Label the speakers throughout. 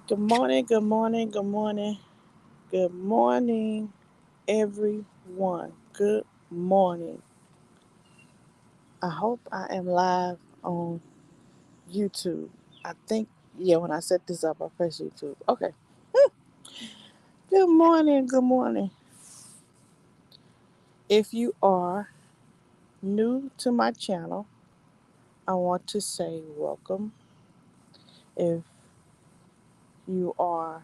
Speaker 1: Good morning, good morning, good morning, good morning, everyone. Good morning. I hope I am live on YouTube. I think, yeah, when I set this up, I press YouTube. Okay. Good morning, good morning. If you are new to my channel, I want to say welcome. If you are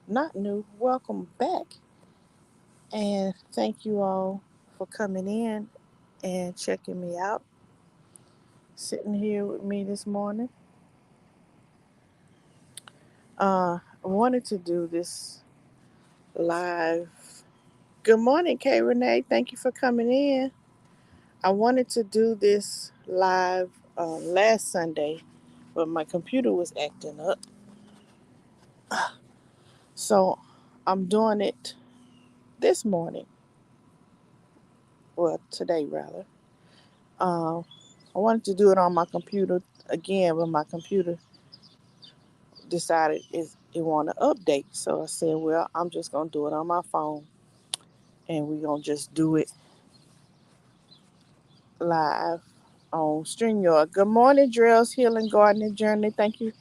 Speaker 1: not new, welcome back. And thank you all for coming in and checking me out. Sitting here with me this morning. I wanted to do this live. Good morning, Kay Renee. Thank you for coming in. I wanted to do this live last Sunday, but my computer was acting up. So I'm doing it this morning. Well, today rather. Um, I wanted to do it on my computer again, but my computer decided it want to update. So I said, well, I'm just gonna do it on my phone, and we're gonna just do it live on StreamYard. Good morning, Drills Healing Gardening Journey. Thank you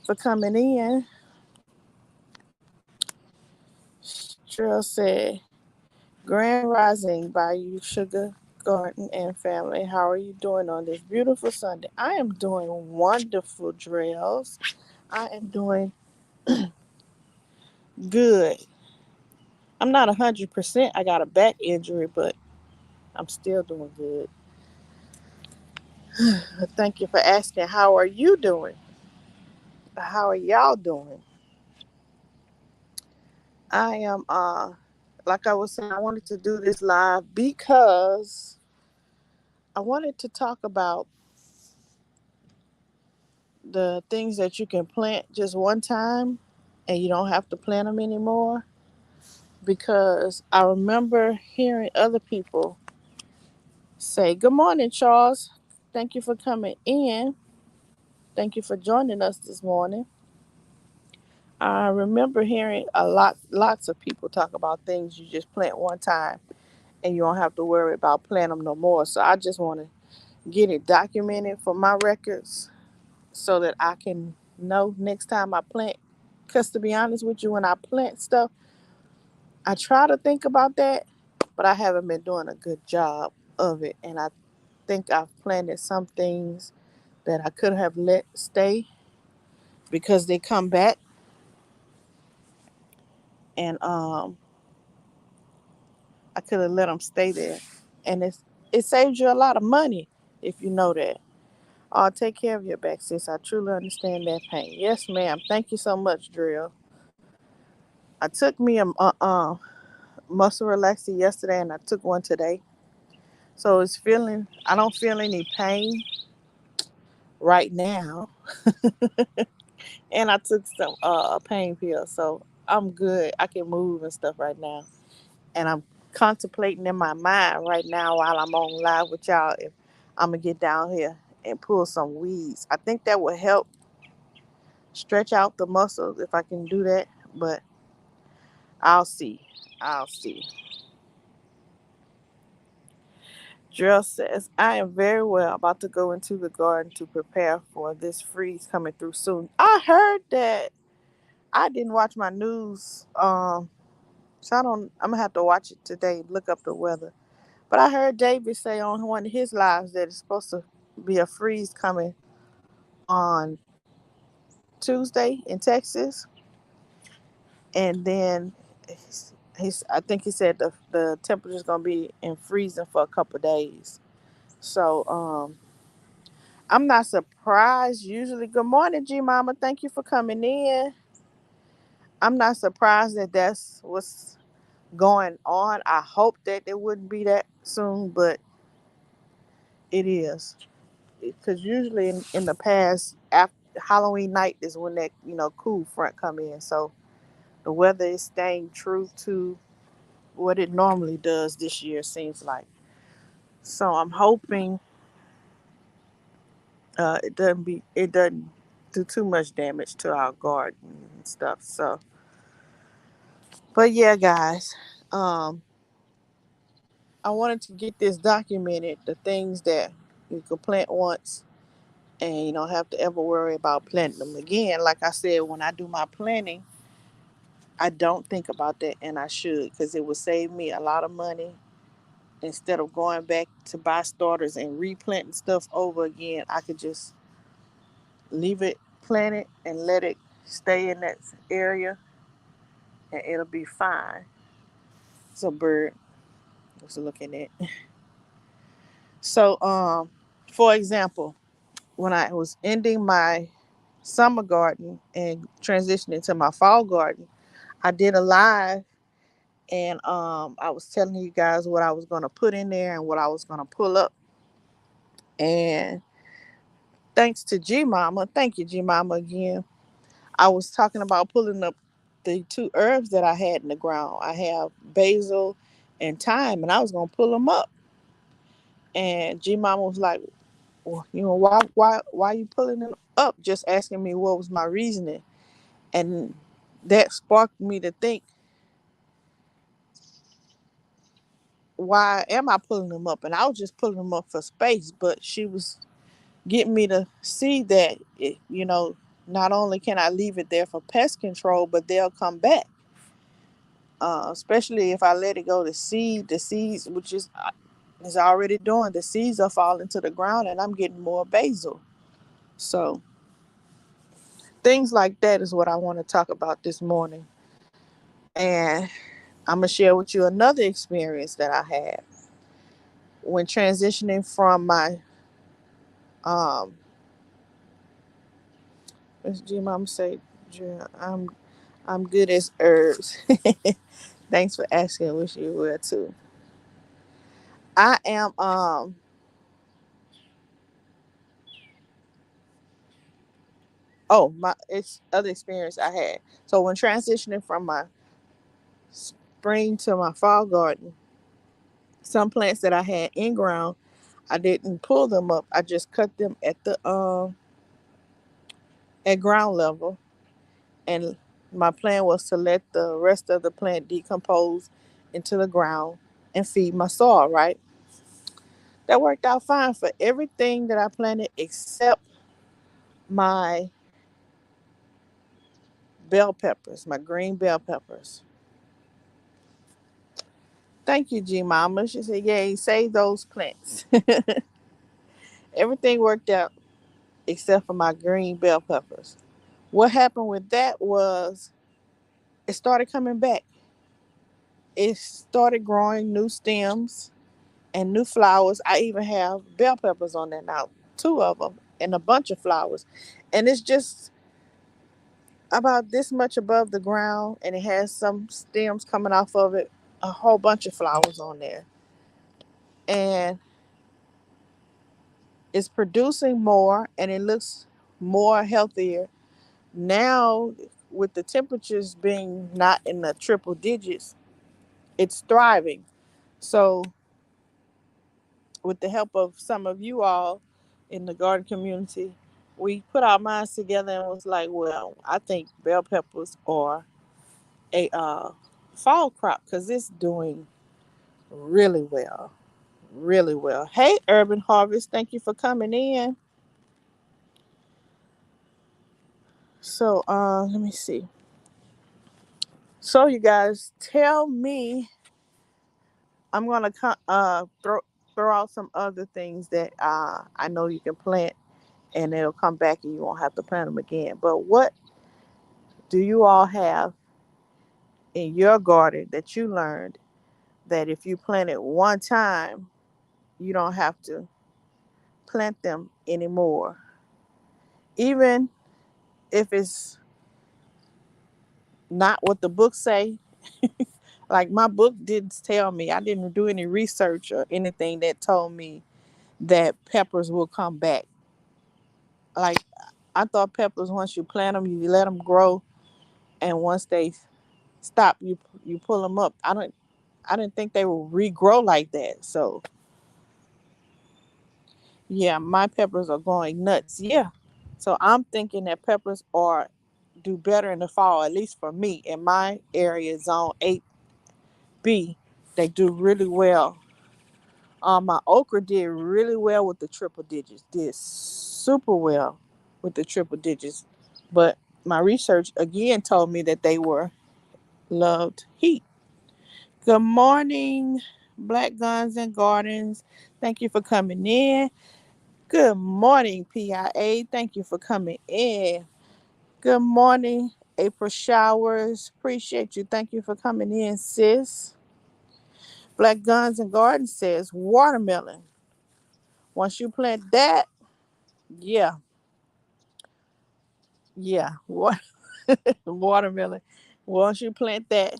Speaker 1: for coming in. Drill said, Grand Rising by you, Sugar Garden and family. How are you doing on this beautiful Sunday? I am doing wonderful, Drills. I am doing good. I'm not 100%. I got a back injury, but I'm still doing good. Thank you for asking. How are you doing? How are y'all doing? I am like I was saying, I wanted to do this live because I wanted to talk about the things that you can plant just one time and you don't have to plant them anymore. Because I remember hearing other people say, Good morning, Charles. Thank you for coming in. Thank you for joining us this morning. I remember hearing lots of people talk about things you just plant one time and you don't have to worry about planting them no more. So I just want to get it documented for my records so that I can know next time I plant. Because to be honest with you, when I plant stuff, I try to think about that, but I haven't been doing a good job of it. And I think I've planted some things that I could have let stay because they come back. And I could have let them stay there. And it saves you a lot of money if you know that. Oh, take care of your back, sis. I truly understand that pain. Yes, ma'am. Thank you so much, Drill. I took me a muscle relaxer yesterday, and I took one today. So I don't feel any pain right now, and I took some pain pills, so I'm good. I can move and stuff right now, and I'm contemplating in my mind right now while I'm on live with y'all if I'm gonna get down here and pull some weeds. I think that would help stretch out the muscles if I can do that, but I'll see. I'll see. Drill says, I am very well about to go into the garden to prepare for this freeze coming through soon. I heard that. I didn't watch my news. So I'm gonna have to watch it today, look up the weather. But I heard David say on one of his lives that it's supposed to be a freeze coming on Tuesday in Texas. And then I think he said the temperature is gonna be in freezing for a couple of days. So I'm not surprised. Usually, good morning, G Mama. Thank you for coming in. I'm not surprised that that's what's going on. I hope that it wouldn't be that soon, but it is. Because usually in the past, after Halloween night is when that cool front come in. So the weather is staying true to what it normally does this year. Seems like. So I'm hoping it doesn't do too much damage to our garden and stuff. So, but yeah, guys, um, I wanted to get this documented. The things that you can plant once, and you don't have to ever worry about planting them again. Like I said, when I do my planting, I don't think about that, and I should, because it would save me a lot of money. Instead of going back to buy starters and replanting stuff over again, I could just leave it planted and let it stay in that area, and it'll be fine. So bird was looking at. So for example, when I was ending my summer garden and transitioning to my fall garden, I did a live, and I was telling you guys what I was gonna put in there and what I was gonna pull up. And thanks to G Mama, thank you G Mama again. I was talking about pulling up the two herbs that I had in the ground. I have basil and thyme, and I was gonna pull them up. And G Mama was like, well, why you pulling them up? Just asking me what was my reasoning, and that sparked me to think, why am I pulling them up? And I was just pulling them up for space, but she was getting me to see that not only can I leave it there for pest control, but they'll come back. Especially if I let it go to seed, the seeds, which is already doing, the seeds are falling to the ground, and I'm getting more basil. So things like that is what I want to talk about this morning. And I'm gonna share with you another experience that I had when transitioning from my um. As G Mom say, I'm good as herbs. Thanks for asking. Wish you were too. I am my it's other experience I had. So when transitioning from my spring to my fall garden, some plants that I had in ground, I didn't pull them up. I just cut them at ground level, and my plan was to let the rest of the plant decompose into the ground and feed my soil, right? That worked out fine for everything that I planted except my bell peppers, my green bell peppers. Thank you, G Mama. She said, "Yay, save those plants." Everything worked out except for my green bell peppers. What happened with that was it started coming back. It started growing new stems and new flowers. I even have bell peppers on there now, two of them, and a bunch of flowers. And it's just about this much above the ground, and it has some stems coming off of it, a whole bunch of flowers on there. And it's producing more, and it looks more healthier now. With the temperatures being not in the triple digits, it's thriving. So with the help of some of you all in the garden community, we put our minds together and was like, well, I think bell peppers are a fall crop because it's doing really well. Really well. Hey, Urban Harvest, thank you for coming in. So, let me see. So, you guys, tell me. I'm gonna throw out some other things that I know you can plant, and it'll come back, and you won't have to plant them again. But what do you all have in your garden that you learned that if you plant it one time, you don't have to plant them anymore, even if it's not what the books say? Like my book didn't tell me. I didn't do any research or anything that told me that peppers will come back. Like I thought peppers, once you plant them, you let them grow, and once they stop, you pull them up. I didn't think they will regrow like that. So yeah, my peppers are going nuts. Yeah, So I'm thinking that peppers are do better in the fall, at least for me in my area, zone 8B. They do really well. My okra did really well with the triple digits. Did super well with the triple digits. But my research again told me that they were loved heat. Good morning, Black Guns and Gardens. Thank you for coming in. Good morning, PIA. Thank you for coming in. Good morning, April Showers. Appreciate you. Thank you for coming in, sis. Black Guns and Gardens says watermelon. Once you plant that, yeah, yeah, watermelon. Once you plant that,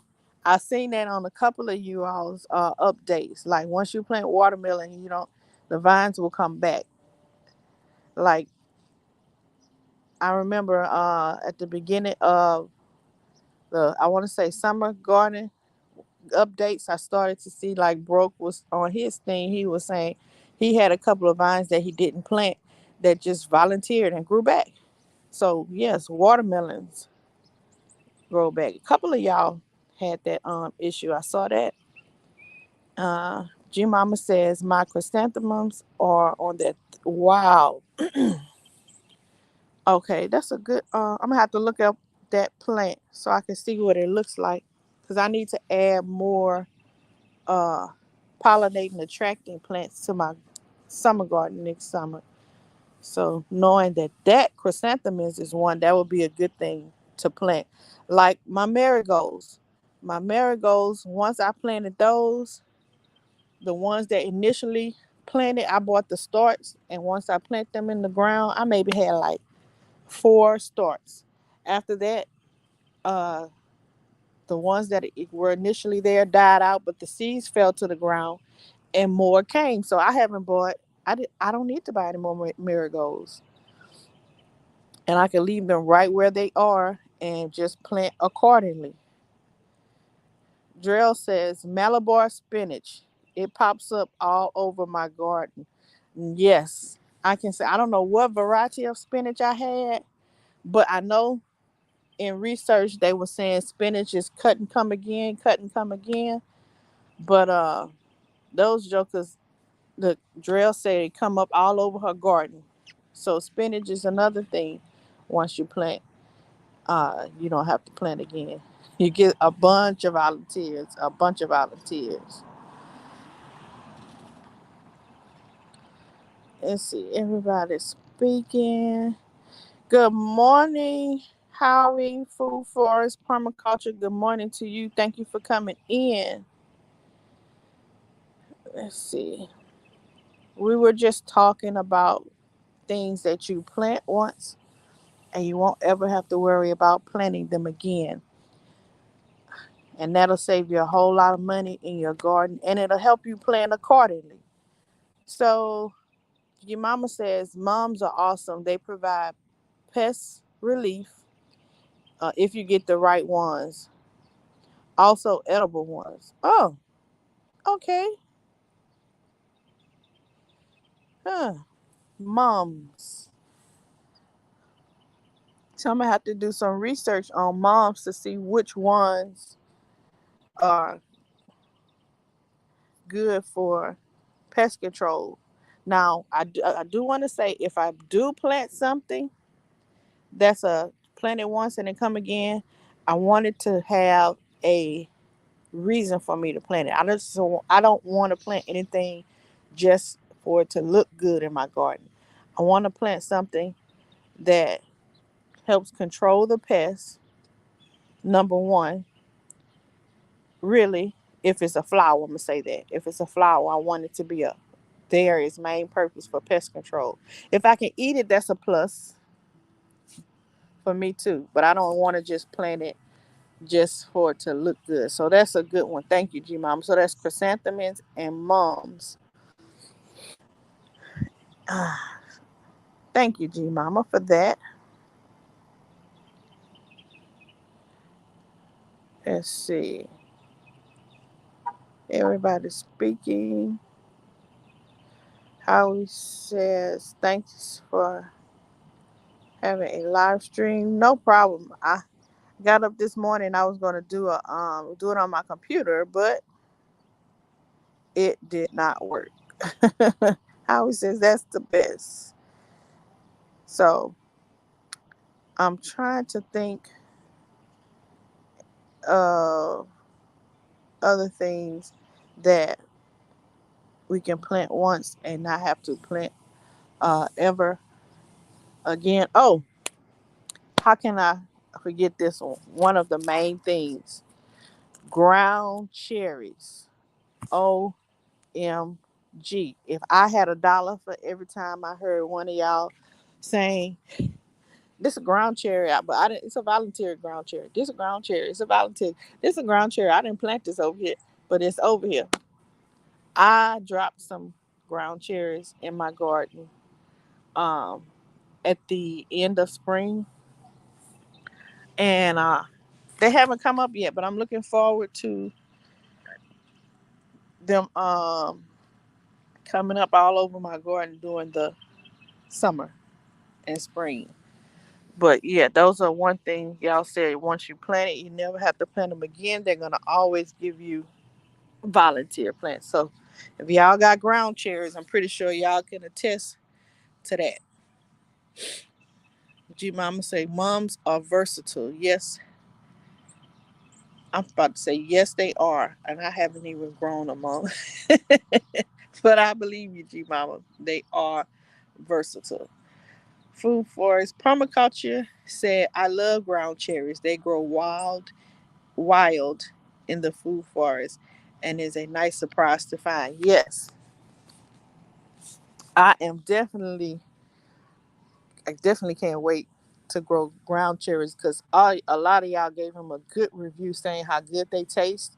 Speaker 1: I seen that on a couple of you all's updates. Like once you plant watermelon, you don't, the vines will come back. Like I remember at the beginning of the, I want to say summer garden updates, I started to see like Broke was on his thing. He was saying he had a couple of vines that he didn't plant that just volunteered and grew back. So yes, watermelons grow back. A couple of y'all had that issue. I saw that. G Mama says my chrysanthemums are on that. Wow. Okay, that's a good. I'm gonna have to look up that plant so I can see what it looks like because I need to add more uh pollinating attracting plants to my summer garden next summer. So knowing that chrysanthemums is one that would be a good thing to plant, like my marigolds. My marigolds, once I planted those, the ones that initially planted, I bought the starts, and once I plant them in the ground, I maybe had like 4 starts. After that, uh, the ones that were initially there died out, but the seeds fell to the ground, and more came. So I haven't bought. I don't need to buy any more marigolds, and I can leave them right where they are and just plant accordingly. Drell says Malabar spinach. It pops up all over my garden. Yes, I can say I don't know what variety of spinach I had, but I know in research they were saying spinach is cut and come again, cut and come again. But those jokers, the Drell said they come up all over her garden. So spinach is another thing. Once you plant, you don't have to plant again. You get a bunch of volunteers, a bunch of volunteers. Let's see, everybody's speaking. Good morning, Howie, Food Forest Permaculture. Good morning to you. Thank you for coming in. Let's see. We were just talking about things that you plant once and you won't ever have to worry about planting them again. And that'll save you a whole lot of money in your garden and it'll help you plan accordingly. So, your mama says moms are awesome. They provide pest relief if you get the right ones. Also, edible ones. Oh, okay. Huh. Moms. So I'm gonna have to do some research on moms to see which ones are good for pest control. Now, I do want to say if I do plant something that's a planted once and then come again, I want it to have a reason for me to plant it. I don't want to plant anything just for it to look good in my garden. I want to plant something that helps control the pests. Number one, really, if it's a flower, I'm gonna say that. If it's a flower, I want it to be a there is main purpose for pest control. If I can eat it, that's a plus for me too. But I don't want to just plant it just for it to look good. So that's a good one. Thank you, G Mom. So that's chrysanthemums and mums. Ah, thank you, G Mama, for that. Let's see. Everybody's speaking. Howie says, thanks for having a live stream. No problem. I got up this morning. I was gonna do it on my computer, but it did not work. Howie says that's the best. So I'm trying to think of other things that we can plant once and not have to plant ever again. Oh, how can I forget this one? One of the main things: ground cherries. OMG. If I had $1 for every time I heard one of y'all saying this is a ground cherry, but I didn't. It's a volunteer ground cherry. This is a ground cherry. It's a volunteer. This is a ground cherry. I didn't plant this over here, but it's over here. I dropped some ground cherries in my garden um, at the end of spring, and they haven't come up yet. But I'm looking forward to them coming up all over my garden during the summer and spring. But yeah, those are one thing y'all said. Once you plant it, you never have to plant them again. They're gonna always give you volunteer plants. So if y'all got ground cherries, I'm pretty sure y'all can attest to that. G Mama say mums are versatile. Yes, I'm about to say yes they are, and I haven't even grown a mom. But I believe you, G Mama. They are versatile. Food forest permaculture said, I love ground cherries. They grow wild in the food forest and is a nice surprise to find. Yes, I definitely can't wait to grow ground cherries because a lot of y'all gave them a good review saying how good they taste.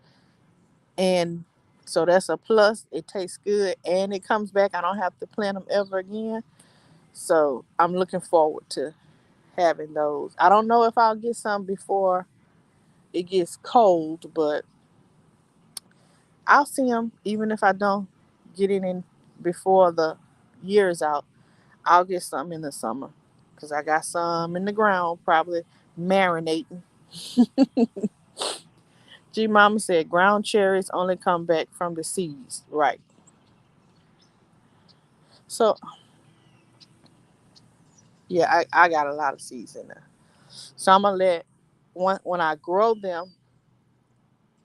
Speaker 1: And so that's a plus. It tastes good and it comes back. I don't have to plant them ever again. So I'm looking forward to having those. I don't know if I'll get some before it gets cold, but I'll see them even if I don't get it in before the year is out. I'll get some in the summer because I got some in the ground probably marinating. G Mama said ground cherries only come back from the seeds. Right. So yeah, I got a lot of seeds in there. So I'm gonna let when I grow them,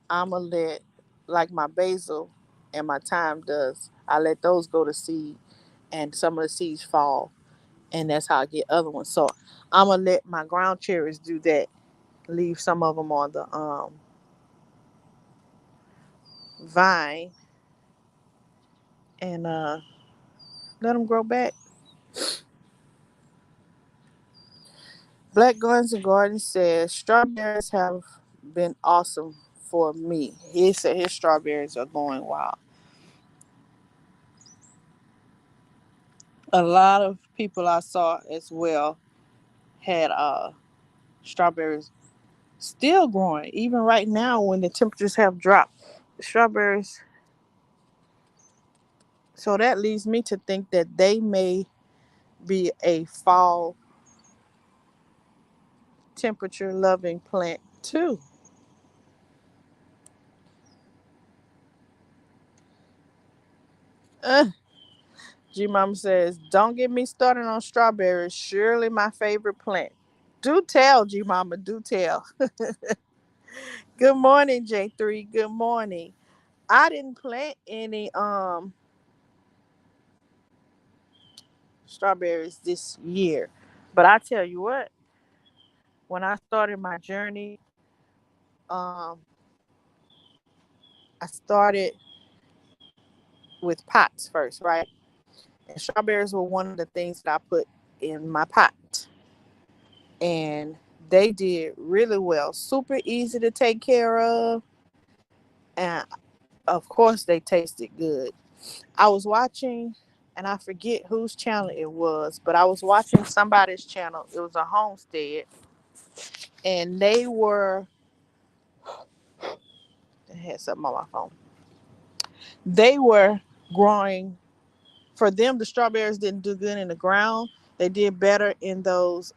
Speaker 1: I'm gonna let like my basil and my thyme does. I let those go to seed, and some of the seeds fall, and that's how I get other ones. So I'm gonna let my ground cherries do that. Leave some of them on the vine and let them grow back. Black Guns and Garden says strawberries have been awesome for me. He said his strawberries are going wild. A lot of people I saw as well had strawberries still growing, even right now when the temperatures have dropped. Strawberries. So that leads me to think that they may be a fall temperature loving plant too. Uh, G Mama says, don't get me started on strawberries. Surely my favorite plant. Do tell, G Mama, do tell. Good morning, J3. Good morning. I didn't plant any strawberries this year. But I tell you what, when I started my journey, um, I started with pots first, right? And strawberries were one of the things that I put in my pot. And they did really well. Super easy to take care of. And of course, they tasted good. I was watching, and I forget whose channel it was, but I was watching somebody's channel. It was a homestead. And I had something on my phone. They were growing, for them, the strawberries didn't do good in the ground. They did better in those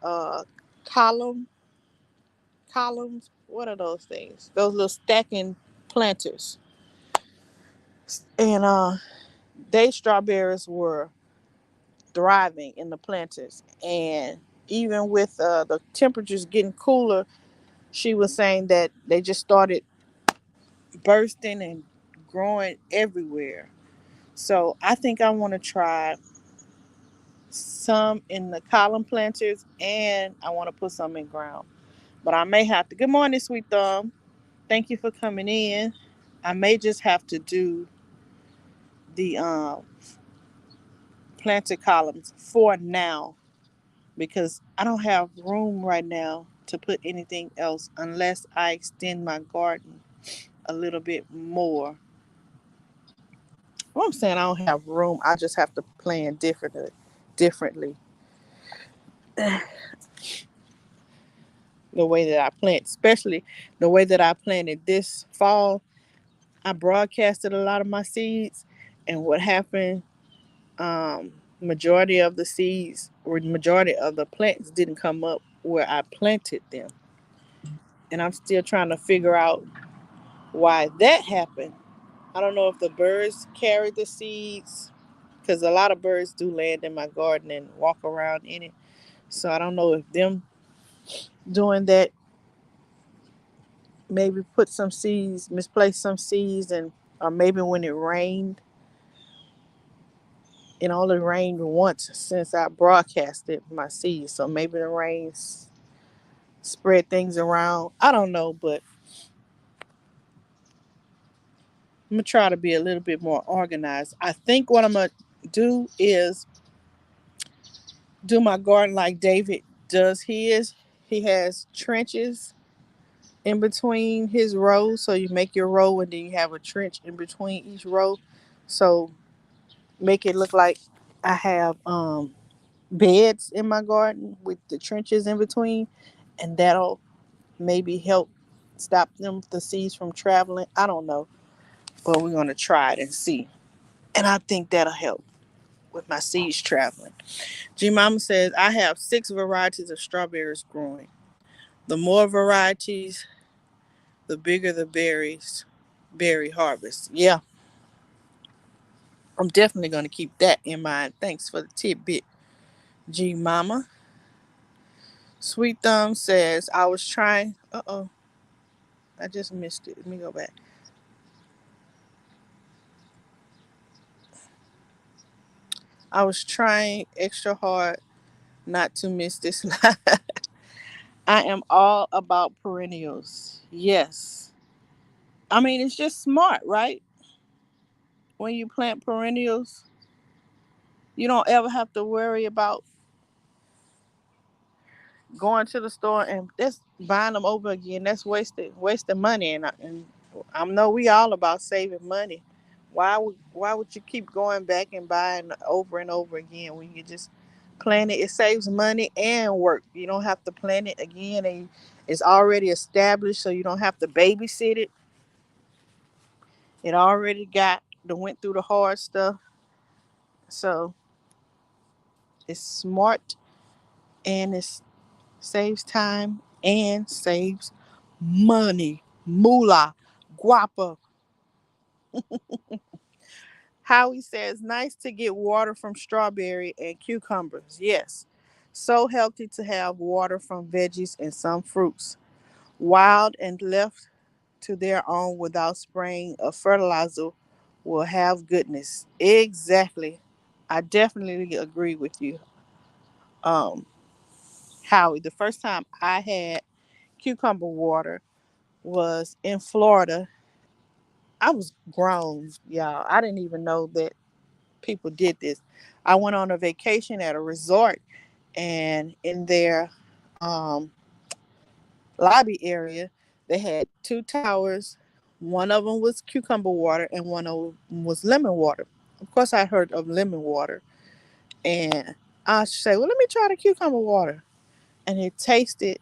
Speaker 1: column columns. What are those things? Those little stacking planters. And they strawberries were thriving in the planters. And even with the temperatures getting cooler, she was saying that they just started bursting and growing everywhere. So I think I want to try some in the column planters, and I want to put some in ground. But I may have to. Good morning, Sweet Thumb. Thank you for coming in. I may just have to do the planted columns for now because I don't have room right now to put anything else unless I extend my garden a little bit more. Well, I'm saying I don't have room. I just have to plan differently. Differently, the way that I plant, especially the way that I planted this fall. I broadcasted a lot of my seeds, and what happened? Majority of the seeds or majority of the plants didn't come up where I planted them, and I'm still trying to figure out why that happened. I don't know if the birds carried the seeds because a lot of birds do land in my garden and walk around in it. So I don't know if them doing that maybe put some seeds, misplaced some seeds, and or maybe when it rained, it only rained once since I broadcasted my seeds. So maybe the rains spread things around. I don't know, but I'm gonna try to be a little bit more organized. I think what I'm gonna do is do my garden like David does his. He has trenches in between his rows, so you make your row and then you have a trench in between each row. So make it look like I have beds in my garden with the trenches in between, and that'll maybe help stop the seeds from traveling. I don't know, but we're gonna try it and see. And I think that'll help with my seeds traveling. G Mama says I have 6 varieties of strawberries growing. The more varieties, the bigger the berry harvest. Yeah, I'm definitely gonna keep that in mind. Thanks for the tidbit, G Mama. Sweet Thumb says I was trying. I just missed it. Let me go back. I was trying extra hard not to miss this line. I am all about perennials. Yes. I mean, it's just smart, right? When you plant perennials, you don't ever have to worry about going to the store and that's buying them over again. That's wasted money. And I know we all about saving money. Why would you keep going back and buying over and over again when you just plant it? It saves money and work. You don't have to plant it again, and it's already established, so you don't have to babysit it. It already went through the hard stuff, so it's smart and it saves time and saves money. Moolah, guapa. Howie says, nice to get water from strawberry and cucumbers. Yes, so healthy to have water from veggies and some fruits. Wild and left to their own without spraying or fertilizer will have goodness. Exactly. I definitely agree with you, um, Howie. The first time I had cucumber water was in Florida. I was grown, y'all. I didn't even know that people did this. I went on a vacation at a resort, and in their um, lobby area, they had 2 towers. One of them was cucumber water, and one of them was lemon water. Of course, I heard of lemon water, and I say, "Well, let me try the cucumber water," and it tasted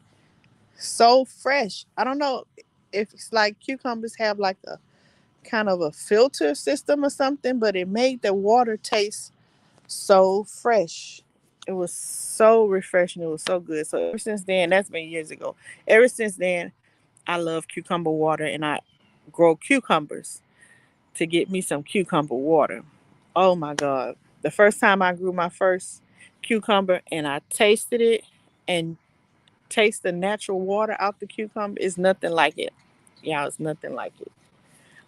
Speaker 1: so fresh. I don't know if it's like cucumbers have like a kind of a filter system or something, but it made the water taste so fresh. It was so refreshing. It was so good. So ever since then, that's been years ago. Ever since then, I love cucumber water, and I grow cucumbers to get me some cucumber water. Oh my God. The first time I grew my first cucumber and I tasted it and taste the natural water out the cucumber is nothing like it. Yeah, it's nothing like it.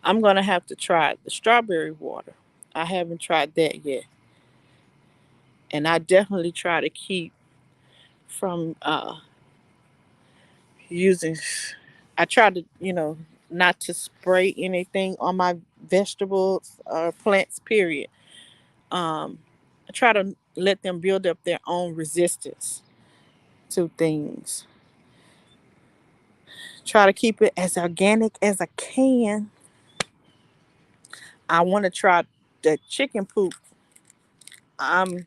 Speaker 1: I'm gonna have to try the strawberry water. I haven't tried that yet. And I definitely try to keep from using I try to, not to spray anything on my vegetables or plants, period. I try to let them build up their own resistance to things. Try to keep it as organic as I can. I want to try the chicken poop. I'm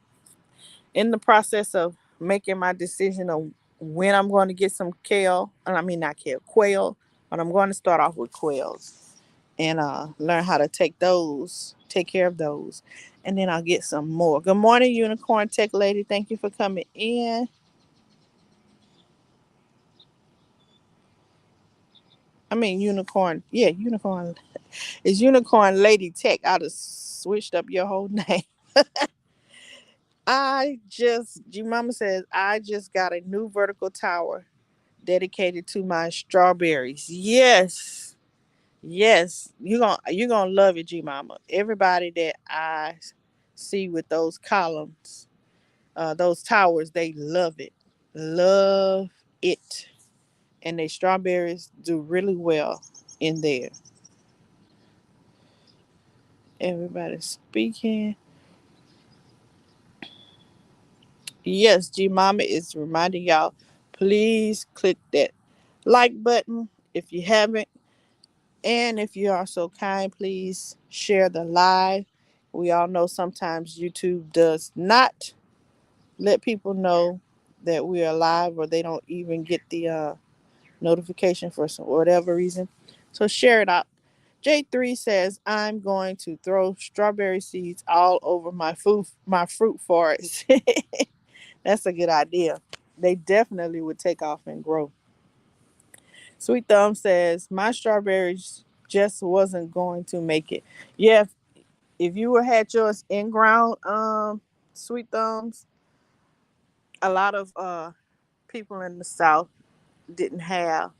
Speaker 1: in the process of making my decision of when I'm going to get some kale. And I mean, not kale, quail, but I'm going to start off with quails and learn how to take care of those. And then I'll get some more. Good morning, Unicorn Tech Lady. Thank you for coming in. I mean, Unicorn. Yeah, Unicorn. It's Unicorn Lady Tech. I just switched up your whole name. G Mama says, I just got a new vertical tower dedicated to my strawberries. Yes. Yes. You're gonna love it, G Mama. Everybody that I see with those columns, those towers, they love it. Love it. And their strawberries do really well in there. Everybody's speaking. Yes, G Mama is reminding y'all, please click that like button if you haven't. And if you are so kind, please share the live. We all know sometimes YouTube does not let people know that we are live, or they don't even get the notification for some whatever reason. So share it out. J3 says, I'm going to throw strawberry seeds all over my fruit forest. That's a good idea. They definitely would take off and grow. Sweet Thumb says, my strawberries just wasn't going to make it. Yeah, if you were had yours in ground, Sweet Thumbs, a lot of people in the South didn't have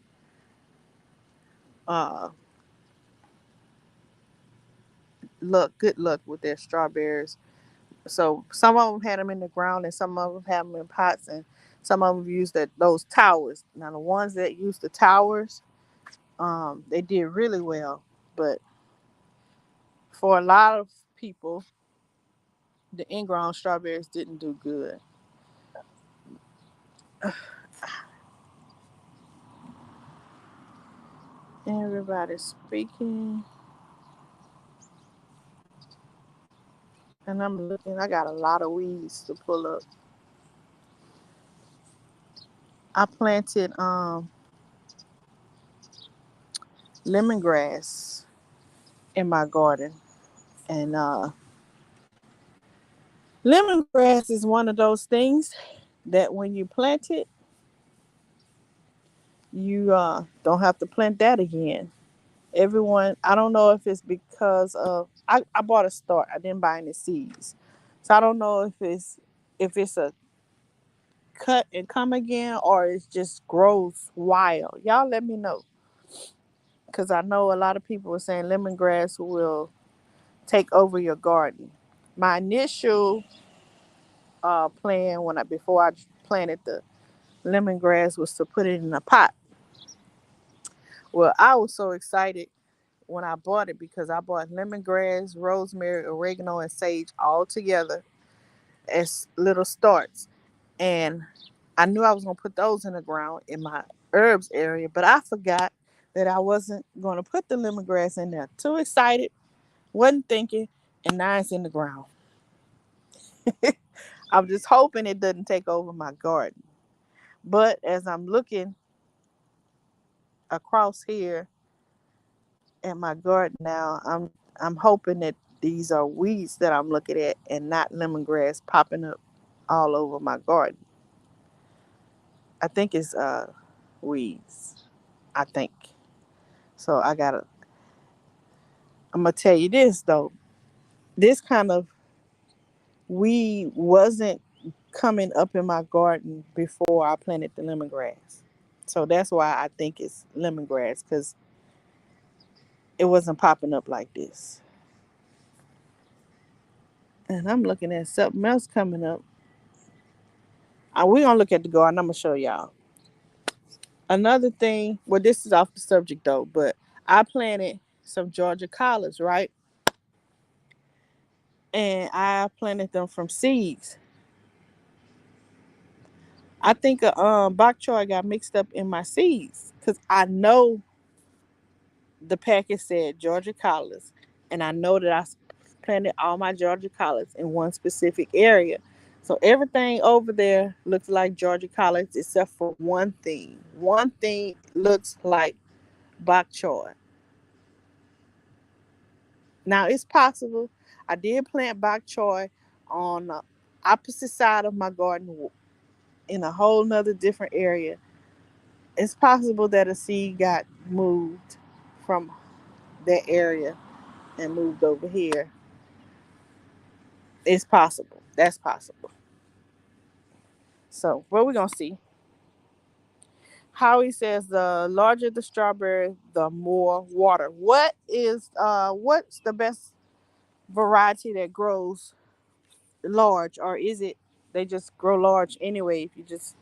Speaker 1: uh good luck with their strawberries. So some of them had them in the ground, and some of them had them in pots, and some of them used those towers. Now the ones that used the towers, they did really well. But for a lot of people, the in-ground strawberries didn't do good. Everybody's speaking, and I'm looking. I got a lot of weeds to pull up. I planted lemongrass in my garden, and lemongrass is one of those things that when you plant it, you don't have to plant that again. Everyone, I don't know if it's because of I bought a start. I didn't buy any seeds, so I don't know if it's a cut and come again, or it just grows wild. Y'all let me know, because I know a lot of people are saying lemongrass will take over your garden. My initial plan when I before I planted the lemongrass was to put it in a pot. Well, I was so excited when I bought it because I bought lemongrass, rosemary, oregano, and sage all together as little starts. And I knew I was going to put those in the ground in my herbs area, but I forgot that I wasn't going to put the lemongrass in there. Too excited, wasn't thinking, and now it's in the ground. I'm just hoping it doesn't take over my garden. But as I'm looking across here at my garden now, I'm hoping that these are weeds that I'm looking at and not lemongrass popping up. all over my garden. I think it's weeds. I think. So I'm gonna tell you this though. This kind of weed wasn't coming up in my garden before I planted the lemongrass. So that's why I think it's lemongrass, because it wasn't popping up like this. And I'm looking at something else coming up. We're going to look at the garden. I'm going to show y'all. Another thing, well, this is off the subject though, but I planted some Georgia collards, right? And I planted them from seeds. I think bok choy got mixed up in my seeds because I know the packet said Georgia collards, and I know that I planted all my Georgia collards in one specific area. So everything over there looks like Georgia collards except for one thing. One thing looks like bok choy. Now it's possible I did plant bok choy on the opposite side of my garden in a whole nother different area. It's possible that a seed got moved from that area and moved over here. It's possible. That's possible. So what we're gonna see. Howie says the larger the strawberry, the more water. What's the best variety that grows large, or is it they just grow large anyway if you just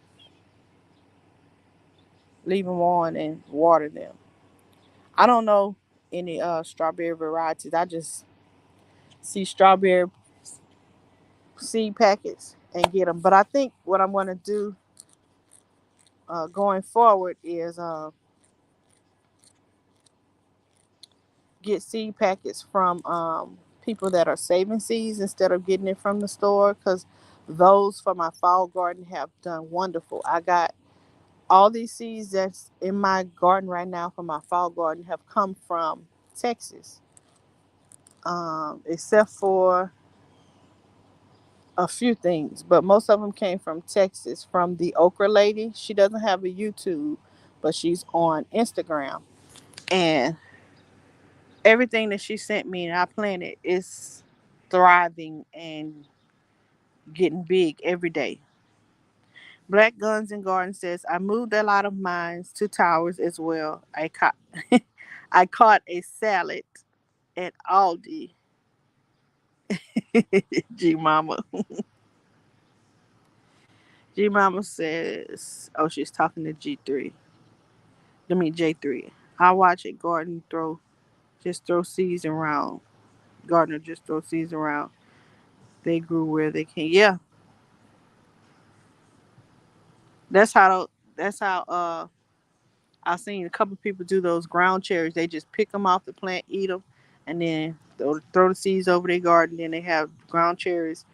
Speaker 1: leave them on and water them? I don't know any strawberry varieties. I just see strawberry seed packets and get them. But I think what I'm gonna do going forward is get seed packets from people that are saving seeds instead of getting it from the store, because those for my fall garden have done wonderful. I got all these seeds that's in my garden right now for my fall garden have come from Texas, except for a few things, but most of them came from Texas, from the okra lady. She doesn't have a YouTube, but she's on Instagram, and everything that she sent me and I planted is thriving and getting big every day. Black Guns and Garden says, I moved a lot of mines to towers as well. I caught a salad at Aldi. G Mama. G Mama says, oh, she's talking to G3. I mean J3. I watch a garden throw seeds around. Gardener just throw seeds around. They grew where they can. Yeah, that's how I've seen a couple people do those ground cherries. They just pick them off the plant, eat them, and then throw the seeds over their garden. Then they have ground cherries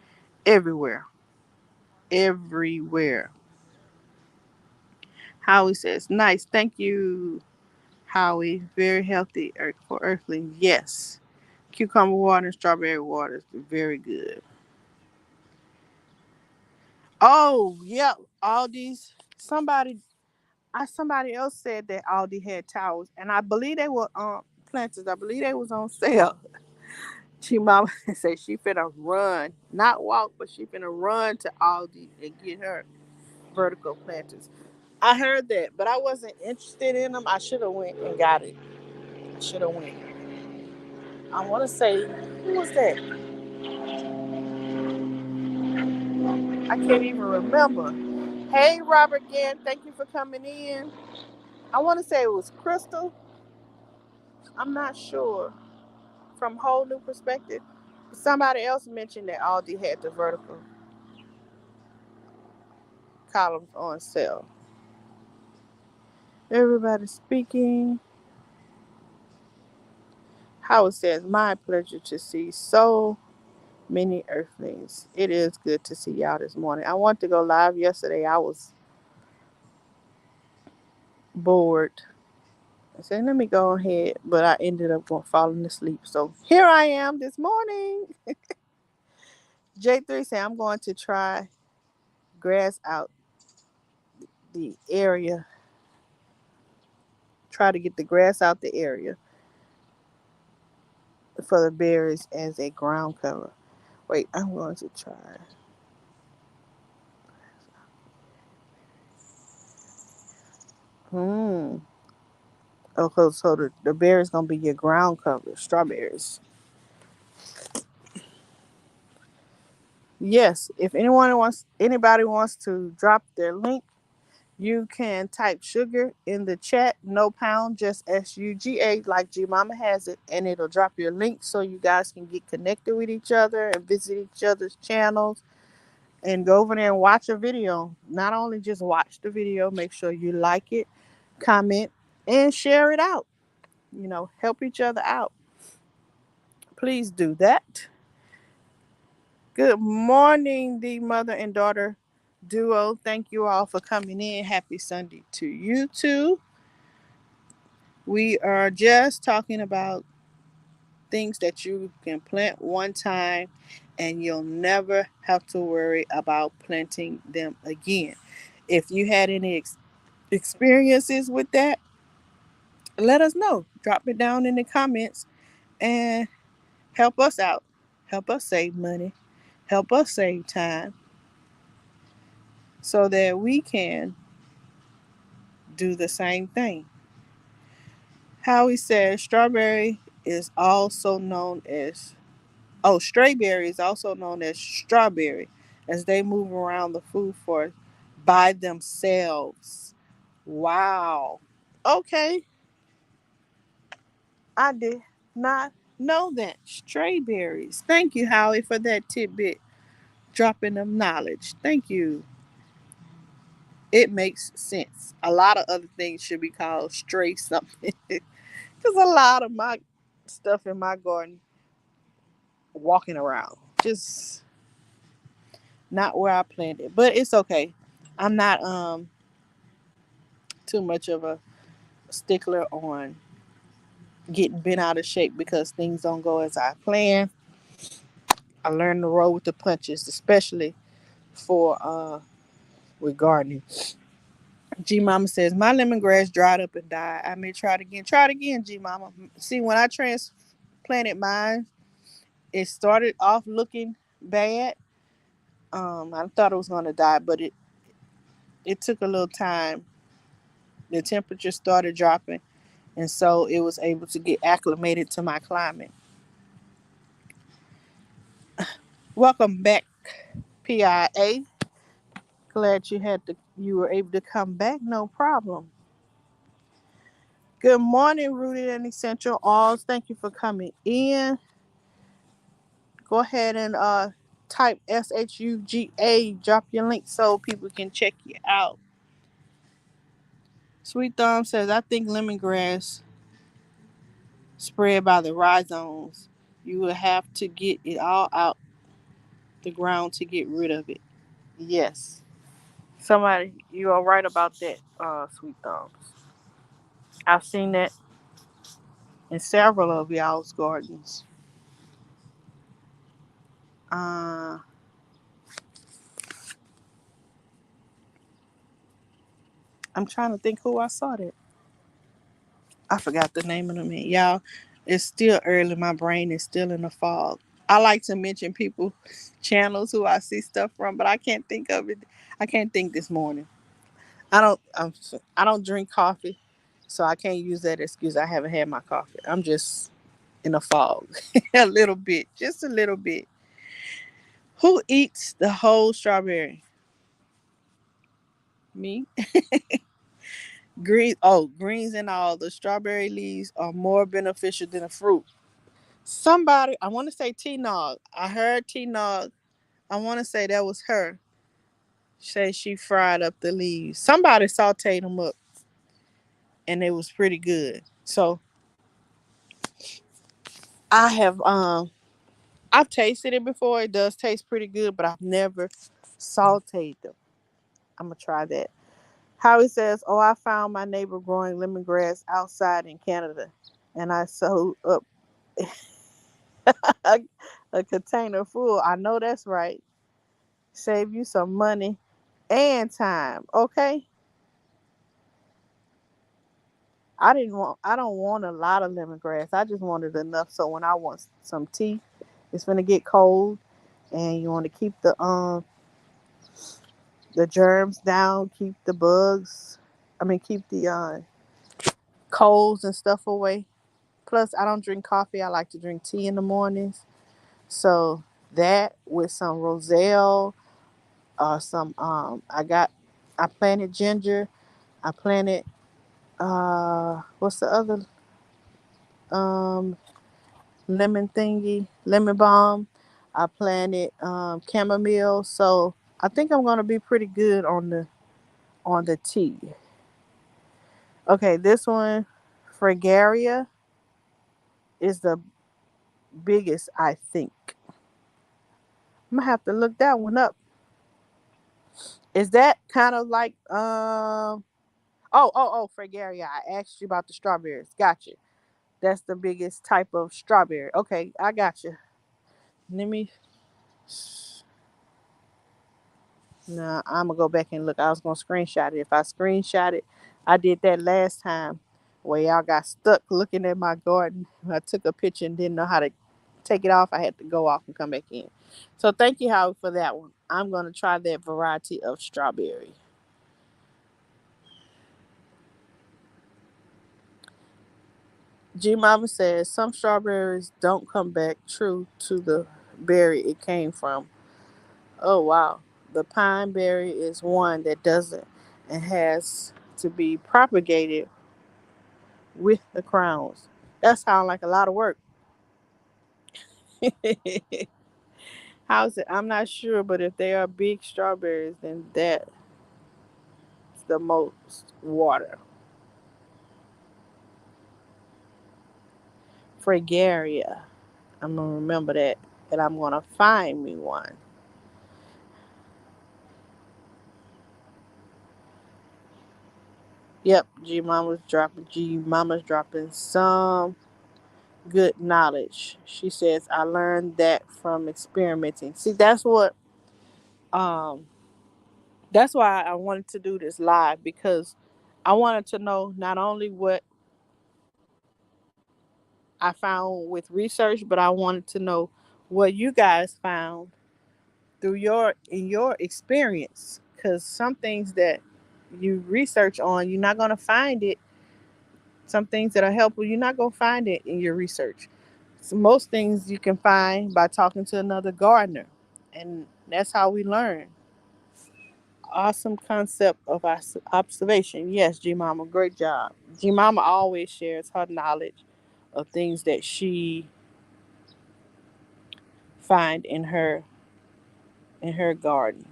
Speaker 1: everywhere, everywhere. Howie says, "Nice, thank you, Howie. Very healthy for earthlings. Yes, cucumber water and strawberry water is very good. Oh, yeah, Aldi's. Somebody else said that Aldi had towels, and I believe they were planters. I believe they was on sale. She mama said she finna run, not walk, but she finna run to Aldi and get her vertical planters. I heard that, but I wasn't interested in them. I should have went and got it. I should have went. I want to say, who was that? I can't even remember. Hey, Robert, again, thank you for coming in. I want to say it was Crystal. I'm not sure. From Whole New Perspective. Somebody else mentioned that Aldi had the vertical columns on sale. Everybody speaking. Howard says, my pleasure to see so many earthlings. It is good to see y'all this morning. I wanted to go live yesterday. I was bored. I said, let me go ahead, but I ended up falling asleep. So here I am this morning. J3 said, I'm going to try. grass out the area. Try to get the grass out the area for the berries as a ground cover. Wait, I'm going to try. Hmm. Okay, so the berries gonna be your ground cover. Strawberries. Yes. If anybody wants to drop their link, you can type sugar in the chat. No pound, just SUGA, like G Mama has it, and it'll drop your link so you guys can get connected with each other and visit each other's channels and go over there and watch a video. Not only just watch the video, make sure you like it, comment, and share it out. Help each other out. Please do that. Good morning, the mother and daughter duo. Thank you all for coming in. Happy Sunday to you too. We are just talking about things that you can plant one time and you'll never have to worry about planting them again. If you had any experiences with that, let us know. Drop it down in the comments and help us out. Help us save money. Help us save time so that we can do the same thing. Howie says strawberry is also known as, strawberry is also known as strawberry, as they move around the food for by themselves. Wow. Okay, I did not know that. Strawberries. Thank you, Howie, for that tidbit. Dropping of knowledge. Thank you. It makes sense. A lot of other things should be called stray something. Because a lot of my stuff in my garden walking around. Just not where I planted. But it's okay. I'm not too much of a stickler on getting bent out of shape because things don't go as I plan. I learned to roll with the punches, especially for with gardening. G Mama says my lemongrass dried up and died. I may try it again. Try it again, G Mama. See, when I transplanted mine, it started off looking bad. I thought it was gonna die, but it took a little time. The temperature started dropping, and so it was able to get acclimated to my climate. Welcome back, PIA. Glad you were able to come back. No problem. Good morning, Rooted and Essential Alls. Thank you for coming in. Go ahead and type SHUGA. Drop your link so people can check you out. Sweet Thumb says, I think lemongrass spread by the rhizomes. You will have to get it all out the ground to get rid of it. Yes. Somebody, you are right about that, Sweet Thumbs. I've seen that in several of y'all's gardens. Uh, I'm trying to think who I saw that. I forgot the name of the man. Y'all, it's still early. My brain is still in the fog. I like to mention people channels who I see stuff from, but I can't think of it. I can't think this morning. I don't drink coffee, so I can't use that excuse. I haven't had my coffee. I'm just in a fog, a little bit, just a little bit. Who eats the whole strawberry? Me. Greens and all. The strawberry leaves are more beneficial than the fruit. Somebody, I want to say T Nog. I heard T Nog. I want to say that was her. Say she fried up the leaves. Somebody sauteed them up, and it was pretty good. So I have I've tasted it before. It does taste pretty good, but I've never sauteed them. I'm gonna try that. Howie says, "Oh, I found my neighbor growing lemongrass outside in Canada, and I sewed up a container full. I know that's right. Save you some money and time. Okay, I don't want a lot of lemongrass. I just wanted enough so when I want some tea, it's gonna get cold, and you want to keep the germs down, keep the bugs. I mean, keep the colds and stuff away. Plus, I don't drink coffee. I like to drink tea in the mornings. So that with some roselle, some I planted ginger. I planted what's the other um lemon thingy, lemon balm. I planted chamomile. So I think I'm gonna be pretty good on the tea. Okay, this one, Fragaria, is the biggest, I think. I'm gonna have to look that one up. Is that kind of like Fragaria. I asked you about the strawberries. Gotcha. That's the biggest type of strawberry. Okay, I got you. Let me. No, I'm gonna go back and look. I was gonna screenshot it. If I screenshot it, I did that last time where y'all got stuck looking at my garden. I took a picture and didn't know how to take it off. I had to go off and come back in. So thank you, Howard, for that one. I'm gonna try that variety of strawberry. G Mama says some strawberries don't come back true to the berry it came from. Oh wow. The pine berry is one that doesn't and has to be propagated with the crowns. That sounds like a lot of work. How's it? I'm not sure, but if they are big strawberries, then that's the most water. Fragaria. I'm gonna remember that, and I'm gonna find me one. Yep, G Mama's dropping some good knowledge. She says I learned that from experimenting. See, um that's why I wanted to do this live because I wanted to know not only what I found with research, but I wanted to know what you guys found through your experience. Because some things that you research on, you're not gonna find it. Some things that are helpful, you're not gonna find it in your research. So most things you can find by talking to another gardener, and that's how we learn. Awesome concept of observation. Yes, G Mama, great job. G Mama always shares her knowledge of things that she find in her garden.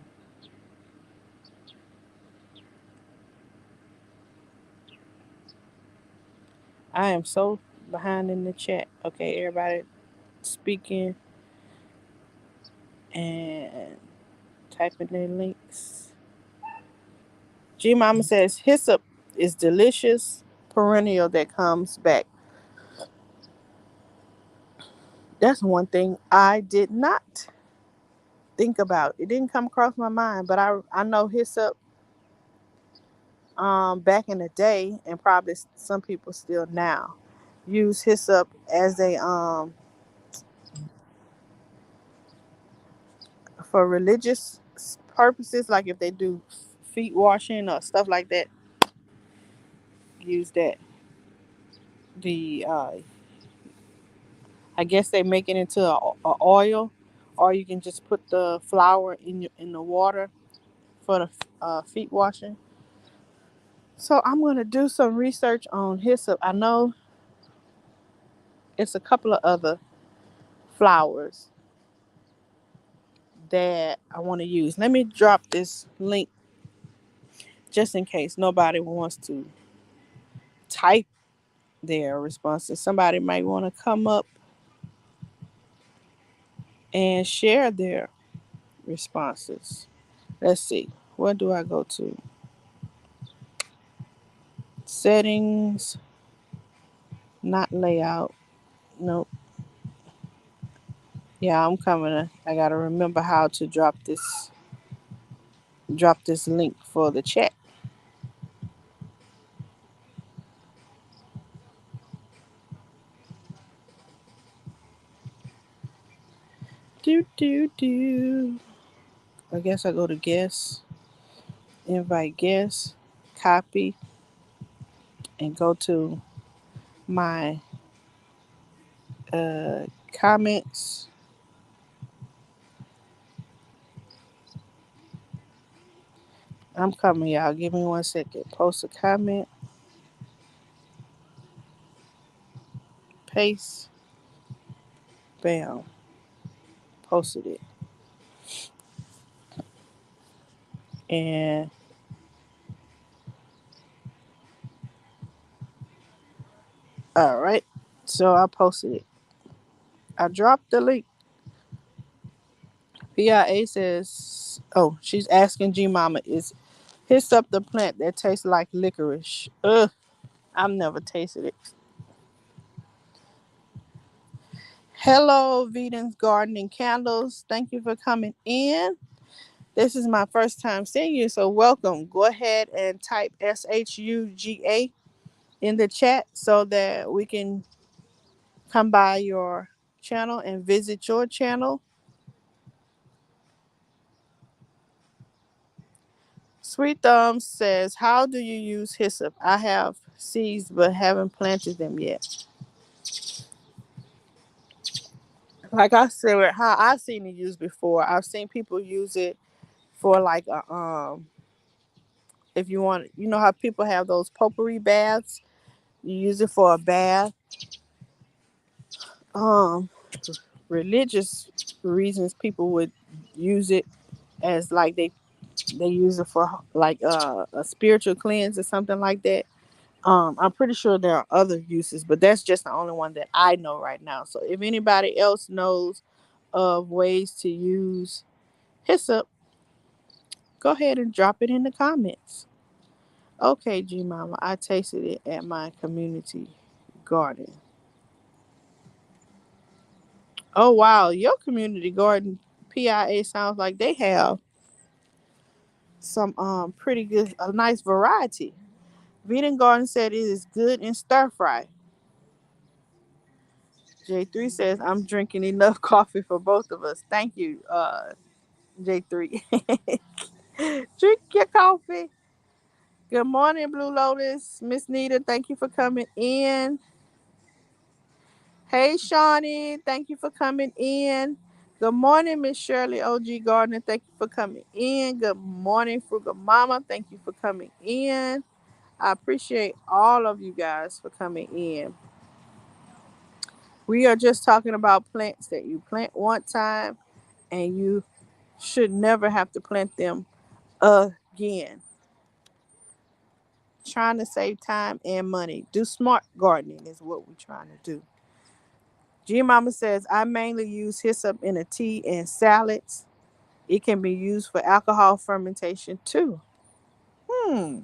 Speaker 1: I am so behind in the chat. Okay, everybody speaking and typing their links. G Mama says hyssop is delicious perennial that comes back. That's one thing I did not think about. It didn't come across my mind, but I know hyssop back in the day, and probably some people still now use hyssop as a for religious purposes, like if they do feet washing or stuff like that. Use that. The I guess they make it into a oil, or you can just put the flour in the water for the feet washing. So I'm gonna do some research on hyssop. I know it's a couple of other flowers that I want to use. Let me drop this link just in case nobody wants to type their responses. Somebody might want to come up and share their responses. Let's see. What do I go to? Settings, not layout. Nope. Yeah, I'm coming. I got to remember how to drop this drop this link for the chat. Do. I guess I go to guests, invite guests, copy, and go to my comments. I'm coming, y'all. Give me 1 second. Post a comment, paste, bam, posted it. And all right, so I posted it. I dropped the link. PIA says, oh, she's asking G Mama, is hiss up the plant that tastes like licorice? Ugh, I've never tasted it. Hello, Veden's Garden and Candles. Thank you for coming in. This is my first time seeing you, so welcome. Go ahead and type SHUGA in the chat so that we can come by your channel and visit your channel. Sweet Thumbs says, how do you use hyssop? I have seeds but haven't planted them yet. Like I said, how I've seen it used before. I've seen people use it for like a if you want, you know how people have those potpourri baths. You use it for a bath. Um, Religious reasons people would use it as like they use it for like a spiritual cleanse or something like that. I'm pretty sure there are other uses, but that's just the only one that I know right now. So if anybody else knows of ways to use hyssop, go ahead and drop it in the comments. Okay, G Mama, I tasted it at my community garden. Oh wow, your community garden PIA sounds like they have some pretty good, a nice variety. Vegan Garden said it is good in stir fry. J3 says I'm drinking enough coffee for both of us. Thank you, J3. Drink your coffee. Good morning, Blue Lotus. Miss Nita, thank you for coming in. Hey, Shawnee, thank you for coming in. Good morning, Miss Shirley OG Gardner. Thank you for coming in. Good morning, Frugal Mama. Thank you for coming in. I appreciate all of you guys for coming in. We are just talking about plants that you plant one time and you should never have to plant them again. Trying to save time and money. Do smart gardening is what we're trying to do. G Mama says, I mainly use hyssop in a tea and salads. It can be used for alcohol fermentation too. Hmm.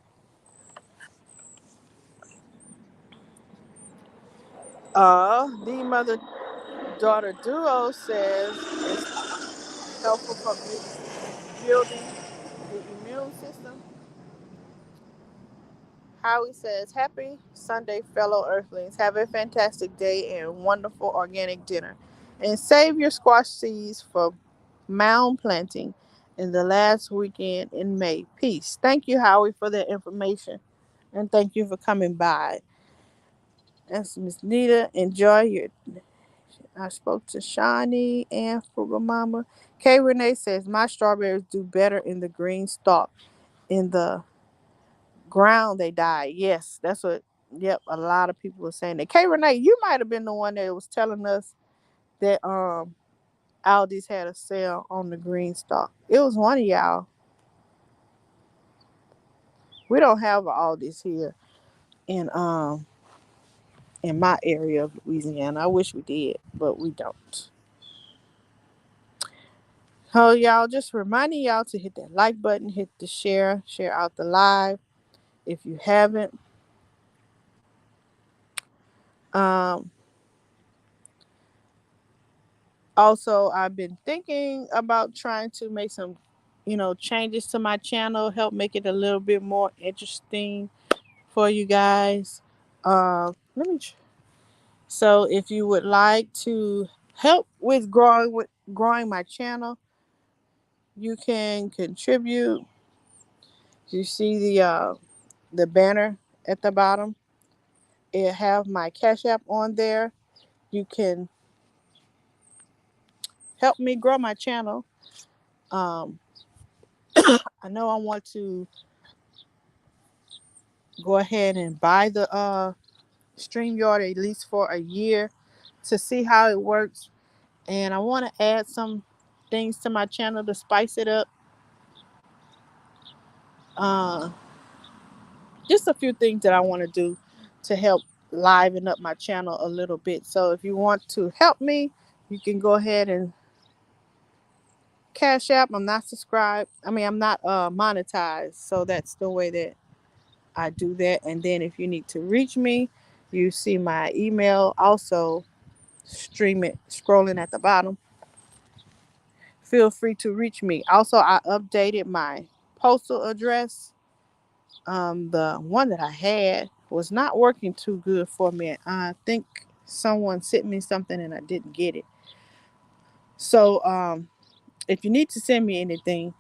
Speaker 1: The mother daughter duo says it's helpful for building the immune system. Howie says, happy Sunday, fellow earthlings. Have a fantastic day and wonderful organic dinner. And save your squash seeds for mound planting in the last weekend in May. Peace. Thank you, Howie, for that information. And thank you for coming by. That's Miss Nita. Enjoy your. I spoke to Shawnee and Frugal Mama. Kay Renee says, my strawberries do better in the green stalk. In the ground, they die. Yes, that's what. Yep, a lot of people were saying that. Kay Renee, you might have been the one that was telling us that Aldi's had a sale on the green stalk. It was one of y'all. We don't have an Aldi's here in in my area of Louisiana. I wish we did, but we don't. So y'all, just reminding y'all to hit that like button, hit the share out the live if you haven't. Um, Also, I've been thinking about trying to make some changes to my channel, help make it a little bit more interesting for you guys. Let me. So if you would like to help with growing my channel, you can contribute. You see the banner at the bottom. It have my Cash App on there. You can help me grow my channel. Um, I know I want to go ahead and buy the StreamYard at least for a year to see how it works. And I want to add some things to my channel to spice it up. Uh, just a few things that I want to do to help liven up my channel a little bit. So if you want to help me, you can go ahead and Cash App. I'm not subscribed. I mean, I'm not monetized. So that's the way that I do that. And then if you need to reach me, you see my email also stream it scrolling at the bottom. Feel free to reach me. Also, I updated my postal address. The one that I had was not working too good for me. I think someone sent me something and I didn't get it. So, if you need to send me anything,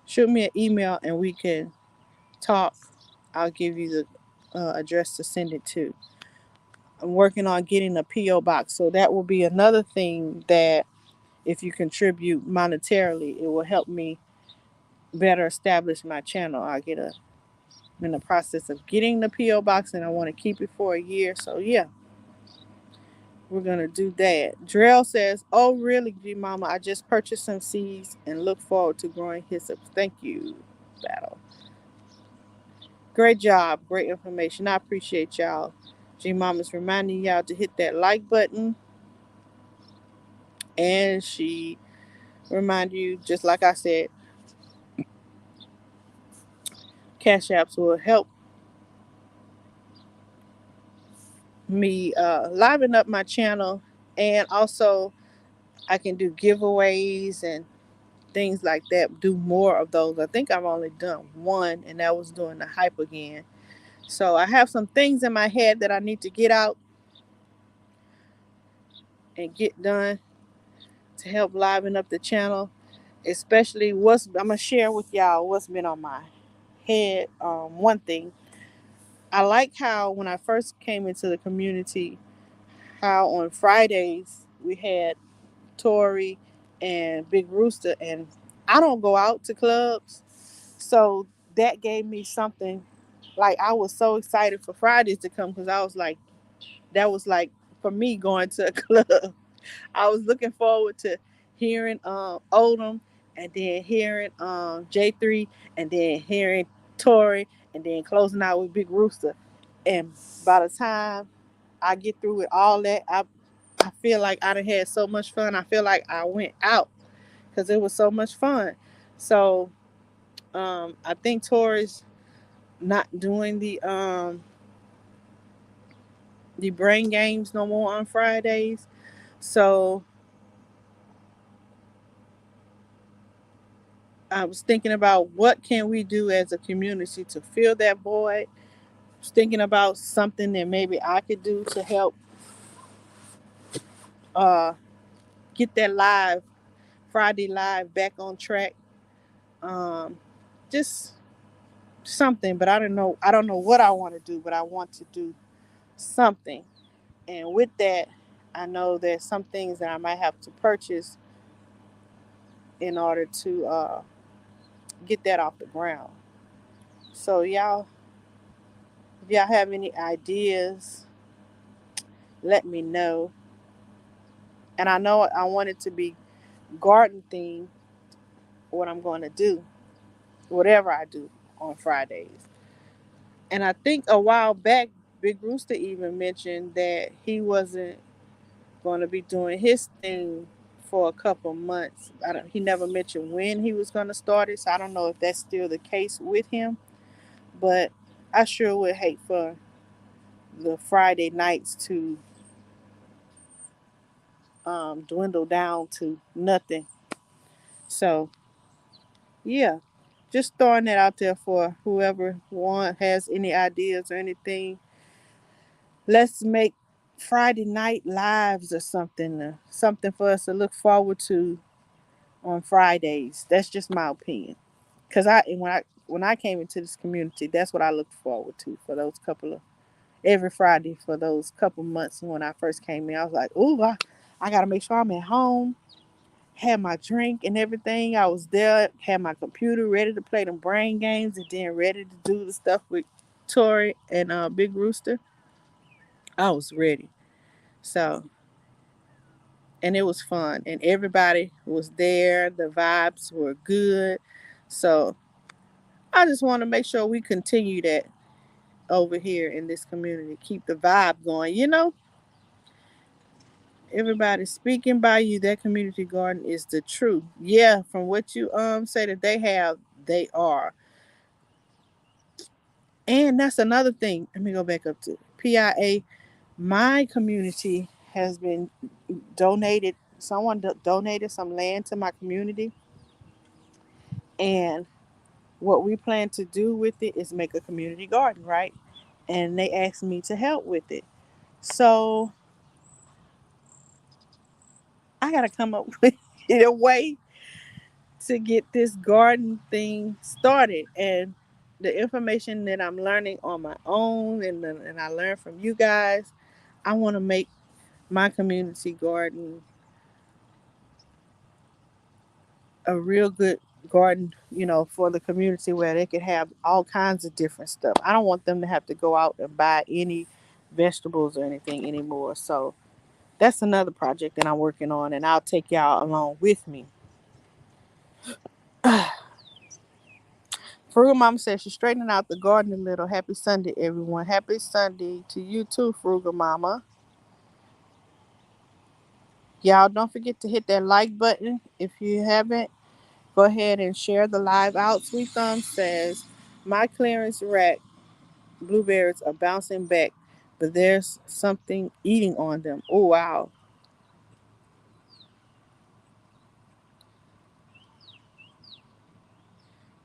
Speaker 1: shoot me an email and we can talk. I'll give you the address to send it to. I'm working on getting a PO box, so that will be another thing that if you contribute monetarily, it will help me better establish my channel. I'm in the process of getting the PO box, and I want to keep it for a year. So yeah, we're gonna do that. Drell says, "Oh really, G Mama? I just purchased some seeds and look forward to growing hyssop. Thank you, Battle. Great job, great information. I appreciate y'all. G Mama's reminding y'all to hit that like button, and she remind you, just like I said, Cash Apps will help me liven up my channel, and also I can do giveaways and things like that. Do more of those. I think I've only done one, and that was doing the hype again. So I have some things in my head that I need to get out and get done to help liven up the channel. Especially what's I'm gonna share with y'all what's been on my head. One thing I like how when I first came into the community, how on Fridays we had Tori and Big Rooster, and I don't go out to clubs, so that gave me something. Like I was so excited for Fridays to come because I was like, that was like for me going to a club. I was looking forward to hearing Odom, and then hearing J3, and then hearing Tori, and then closing out with Big Rooster. And by the time I get through with all that, I feel like I done had so much fun. I feel like I went out because it was so much fun. So I think Tori's not doing the brain games no more on Fridays. So I was thinking about what can we do as a community to fill that void. I was thinking about something that maybe I could do to help uh, get that live Friday live back on track. Um, just something, but I don't know. I don't know what I want to do, but I want to do something. And with that, I know there's some things that I might have to purchase in order to get that off the ground. So y'all, if y'all have any ideas, let me know. And I know I want it to be garden themed. What I'm going to do, whatever I do on Fridays. And I think a while back, Big Rooster even mentioned that he wasn't going to be doing his thing for a couple months. He never mentioned when he was going to start it, so I don't know if that's still the case with him. But I sure would hate for the Friday nights to dwindle down to nothing. So Yeah, just throwing that out there for whoever has any ideas or anything. Let's make Friday night lives or something, something for us to look forward to on Fridays. That's just my opinion. Cause when I came into this community, that's what I looked forward to for those couple of every Friday for those couple months when I first came in. I was like, ooh, I gotta make sure I'm at home. Had my drink and everything. I was there, had my computer ready to play them brain games, and then ready to do the stuff with Tori and Big Rooster. I was ready. So, and it was fun, and everybody was there. The vibes were good. So, I just want to make sure we continue that over here in this community. Keep the vibe going. Everybody speaking by you. That community garden is the truth. Yeah, from what you say that they have, they are. And that's another thing. Let me go back up to PIA. My community has been donated. Someone donated some land to my community, and what we plan to do with it is make a community garden, right? And they asked me to help with it. So I got to come up with a way to get this garden thing started. And the information that I'm learning on my own and I learned from you guys, I want to make my community garden a real good garden, for the community where they could have all kinds of different stuff. I don't want them to have to go out and buy any vegetables or anything anymore. So that's another project that I'm working on, and I'll take y'all along with me. Frugal Mama says she's straightening out the garden a little. Happy Sunday, everyone. Happy Sunday to you too, Frugal Mama. Y'all don't forget to hit that like button. If you haven't, go ahead and share the live out. Sweet Thumb says, my clearance rack blueberries are bouncing back, but there's something eating on them. Oh, wow.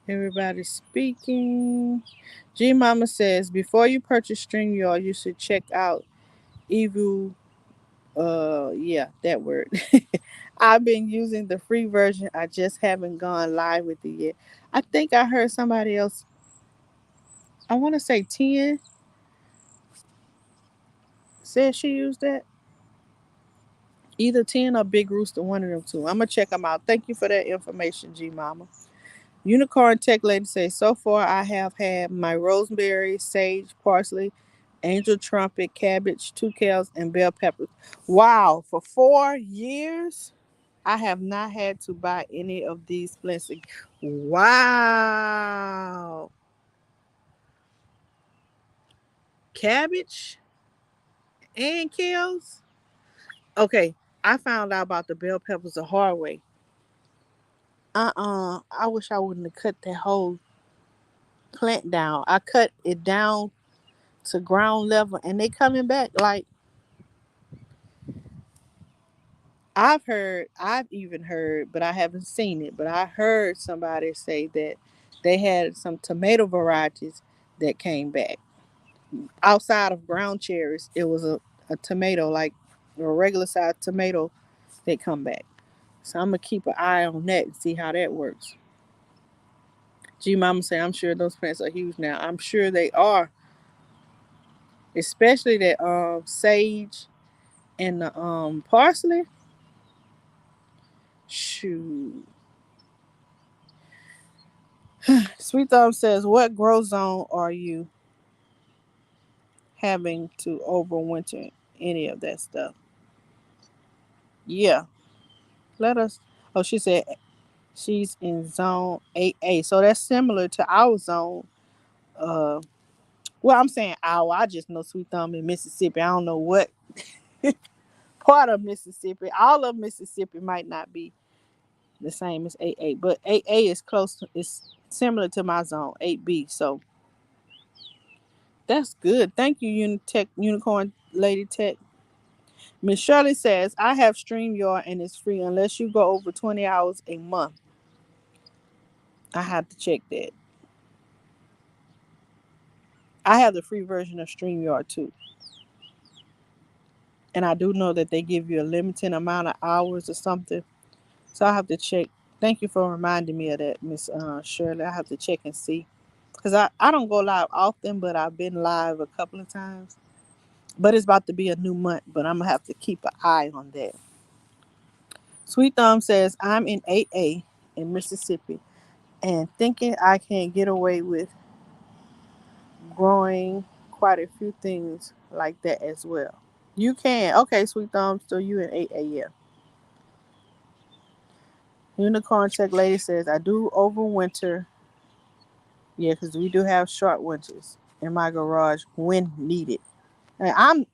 Speaker 1: Everybody's speaking. G Mama says, before you purchase StreamYard, you should check out Evu. Yeah, that word. I've been using the free version. I just haven't gone live with it yet. I think I heard somebody else. I want to say 10 said she used that. Either 10 or Big Rooster, one of them two. I'm going to check them out. Thank you for that information, G Mama. Unicorn Tech Lady says, so far I have had my rosemary, sage, parsley, angel trumpet, cabbage, two kales, and bell peppers. Wow, for 4 years, I have not had to buy any of these plants. Wow. Cabbage and kales? Okay, I found out about the bell peppers the hard way. I wish I wouldn't have cut that whole plant down. I cut it down to ground level, and they coming back like I've even heard, but I haven't seen it, but I heard somebody say that they had some tomato varieties that came back outside of ground cherries. It was a tomato, like a regular sized tomato, that come back. So I'm gonna keep an eye on that and see how that works. G Mama say, I'm sure those plants are huge now. I'm sure they are, especially that sage and the parsley. Shoot. Sweet Thumb says, what grow zone are you having to overwinter any of that stuff? Yeah. Let us. Oh, she said she's in zone 8A. So that's similar to our zone. Uh, well, I'm saying our. I just know Sweet Thumb in Mississippi. I don't know what part of Mississippi. All of Mississippi might not be the same as 8A, but 8A is close. It's similar to my zone 8B. So that's good. Thank you, Unitech Unicorn Lady Tech. Miss Shirley says, I have StreamYard and it's free unless you go over 20 hours a month. I have to check that. I have the free version of StreamYard too. And I do know that they give you a limited amount of hours or something. So I have to check. Thank you for reminding me of that, Miss Shirley. I have to check and see. Because I don't go live often, but I've been live a couple of times. But it's about to be a new month, but I'm going to have to keep an eye on that. Sweet Thumb says, I'm in 8A in Mississippi and thinking I can get away with growing quite a few things like that as well. You can. Okay, Sweet Thumb, so you in 8A, yeah. Unicorn Tech Lady says, I do overwinter. Yeah, because we do have short winters in my garage when needed. And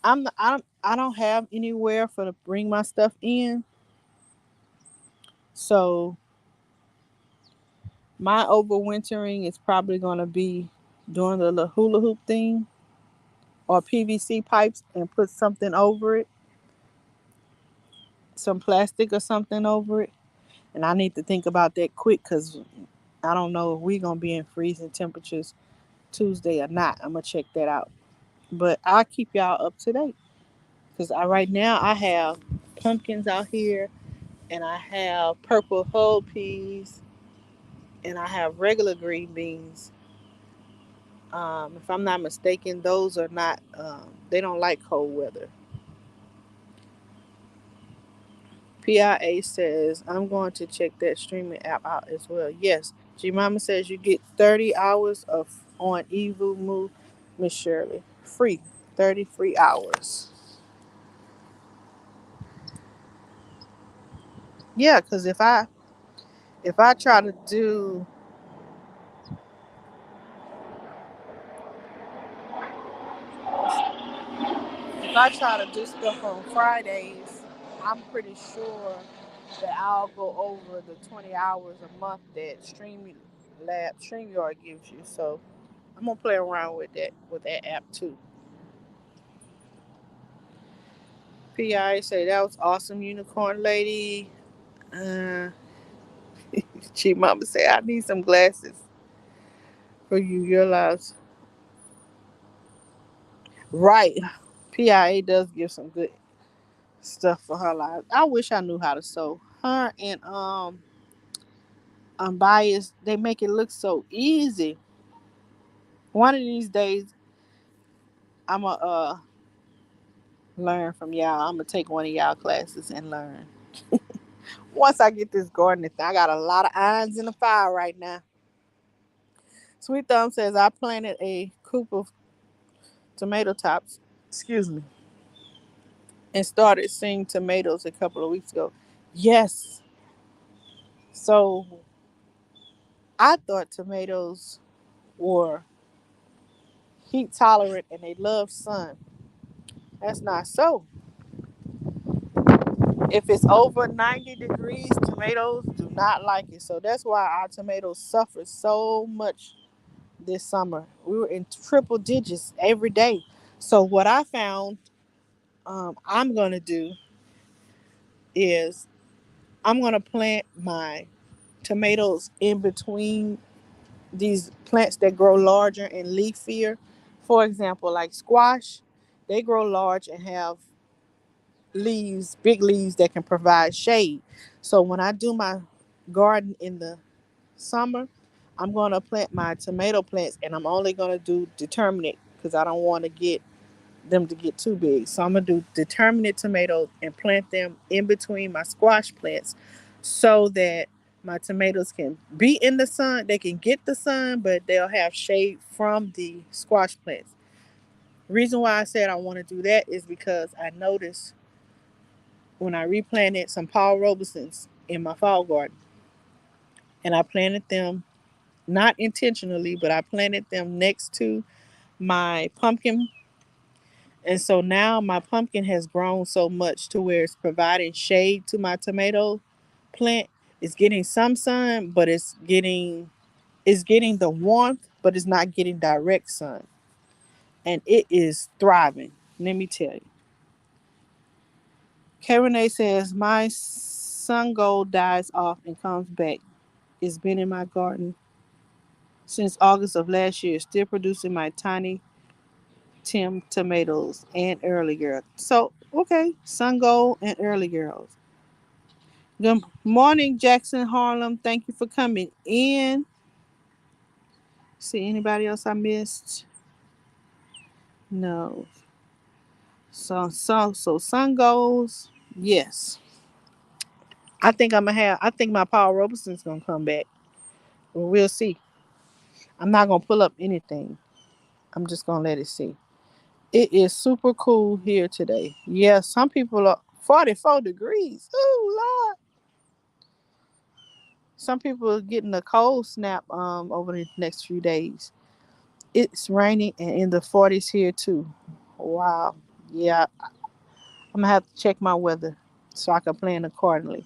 Speaker 1: I don't have anywhere for to bring my stuff in. So my overwintering is probably gonna be doing the little hula hoop thing or PVC pipes and put something over it, some plastic or something over it. And I need to think about that quick because I don't know if we're gonna be in freezing temperatures Tuesday or not. I'm gonna check that out. But I'll keep y'all up to date because right now I have pumpkins out here and I have purple hull peas and I have regular green beans. If I'm not mistaken, those are not. They don't like cold weather. PIA says I'm going to check that streaming app out as well. Yes, G Mama says you get 30 hours of on Evu Move, Miss Shirley, free, 30 free hours. Yeah, because if I try to do if I try to do stuff on Fridays, I'm pretty sure that I'll go over the 20 hours a month that StreamYard gives you. So I'm gonna play around with that app too. PI say that was awesome, unicorn lady. Uh, Chief Mama say I need some glasses for you. Your lives, right? PIA does give some good stuff for her life. I wish I knew how to sew. Her and Unbiased, they make it look so easy. One of these days, I'ma learn from y'all. I'ma take one of y'all classes and learn. Once I get this gardening thing, I got a lot of irons in the fire right now. Sweet Thumb says I planted a coop of tomato tops. Excuse me, and started seeing tomatoes a couple of weeks ago. Yes. So I thought tomatoes were heat tolerant and they love sun. That's not so. If it's over 90 degrees, tomatoes do not like it. So that's why our tomatoes suffer so much this summer. We were in triple digits every day. So what I found I'm going to do is I'm going to plant my tomatoes in between these plants that grow larger and leafier. For example, like squash, they grow large and have leaves, big leaves that can provide shade. So when I do my garden in the summer, I'm going to plant my tomato plants and I'm only going to do determinate because I don't want to get them to get too big. So I'm going to do determinate tomatoes and plant them in between my squash plants so that my tomatoes can be in the sun. They can get the sun, but they'll have shade from the squash plants. Reason why I said I want to do that is because I noticed when I replanted some Paul Robesons in my fall garden, and I planted them not intentionally, but I planted them next to my pumpkin. And so now my pumpkin has grown so much to where it's providing shade to my tomato plant. It's getting some sun, but it's getting the warmth, but it's not getting direct sun. And it is thriving. Let me tell you. Karen A says, my sun gold dies off and comes back. It's been in my garden since August of last year, still producing my tiny Tim tomatoes and early girls. So, okay, Sun Gold and early girls. Good morning, Jackson Harlem. Thank you for coming in. See anybody else I missed? No. So Sun Goals, yes. I think my Paul Robeson's gonna come back. Well, we'll see. I'm not gonna pull up anything. I'm just gonna let it see. It is super cool here today. Yeah, some people are 44 degrees. Oh Lord. Some people are getting a cold snap over the next few days. It's raining and in the 40s here too. Wow. Yeah, I'm gonna have to check my weather so I can plan accordingly.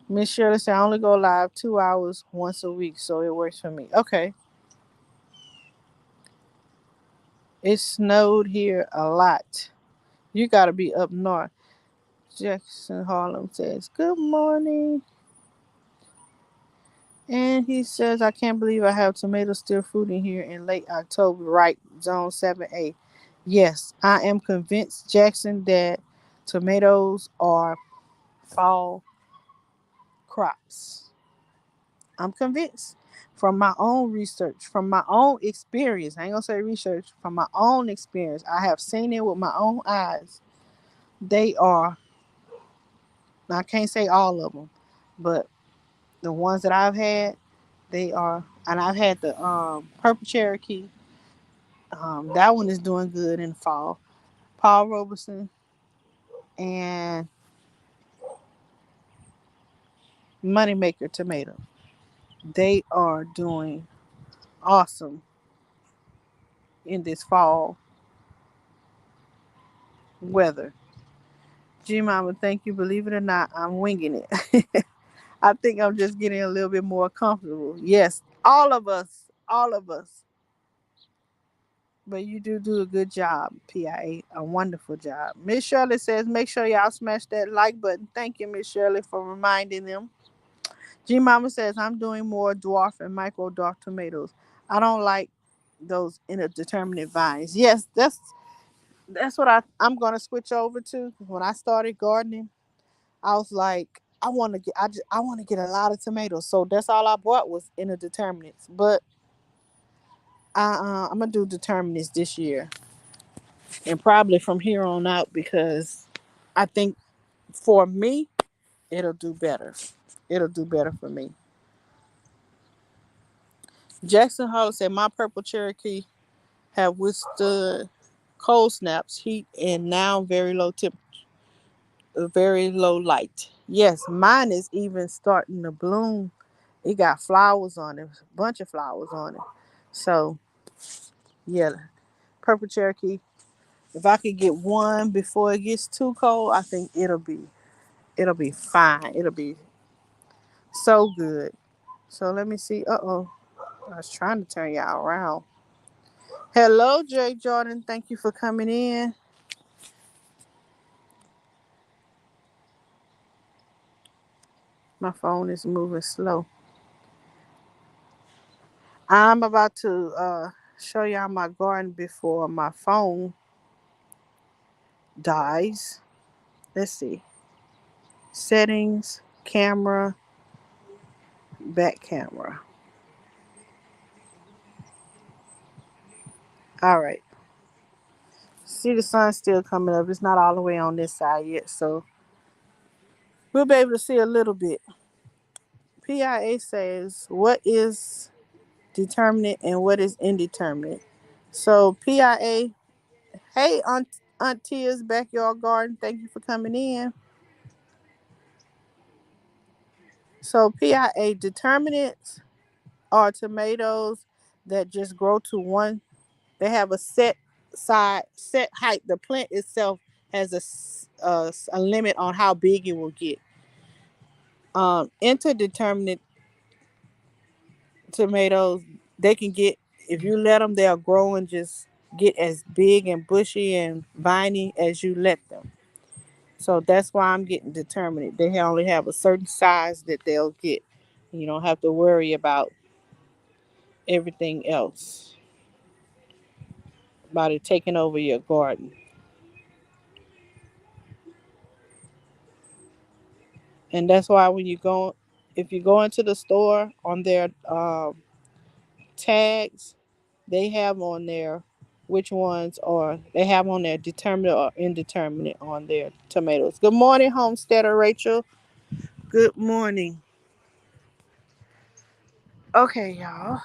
Speaker 1: Miss Shirley said I only go live 2 hours once a week, so it works for me. Okay. It snowed here a lot. You gotta be up north. Jackson Harlem says, good morning. And he says, I can't believe I have tomatoes still fruiting here in late October, right? Zone 7A. Yes, I am convinced, Jackson, that tomatoes are fall crops. I'm convinced from my own research, from my own experience. I ain't gonna say research, from my own experience. I have seen it with my own eyes. They are, I can't say all of them, but the ones that I've had, they are, and I've had the purple Cherokee. That one is doing good in the fall. Paul Robeson and Moneymaker tomato. They are doing awesome in this fall weather. G Mama, thank you. Believe it or not, I'm winging it. I think I'm just getting a little bit more comfortable. Yes, all of us, all of us. But you do a good job, PIA. A wonderful job. Miss Shirley says, make sure y'all smash that like button. Thank you, Miss Shirley, for reminding them. G Mama says, I'm doing more dwarf and micro dwarf tomatoes. I don't like those indeterminate vines. Yes, that's what I'm gonna switch over to. When I started gardening, I was like, I want to get a lot of tomatoes. So that's all I bought was indeterminates. But I'm gonna do determinants this year, and probably from here on out because I think for me it'll do better. It'll do better for me. Jackson Hall said my purple Cherokee have withstood cold snaps, heat, and now very low light. Yes, mine is even starting to bloom. It got flowers on it, a bunch of flowers on it. So yeah, purple Cherokee. If I could get one before it gets too cold, I think it'll be fine. It'll be so good. So let me see. Uh-oh. I was trying to turn y'all around. Hello, Jay Jordan. Thank you for coming in. My phone is moving slow. I'm about to show y'all my garden before my phone dies. Let's see. Settings, camera, back camera. All right. See the sun still coming up. It's not all the way on this side yet, so we'll be able to see a little bit. PIA says, what is determinate and what is indeterminate? So PIA, hey Aunt Tia's backyard garden, thank you for coming in. So PIA determinates are tomatoes that just grow to one. They have a set height. The plant itself has a limit on how big it will get. Interdeterminate tomatoes, they can get, if you let them, they'll grow and just get as big and bushy and viney as you let them. So that's why I'm getting determinate. They only have a certain size that they'll get. You don't have to worry about everything else, about it taking over your garden. And that's why when you go, if you go into the store on their tags, they have on there which ones are, they have on there determinate or indeterminate on their tomatoes. Good morning, homesteader Rachel. Good morning. Okay, y'all.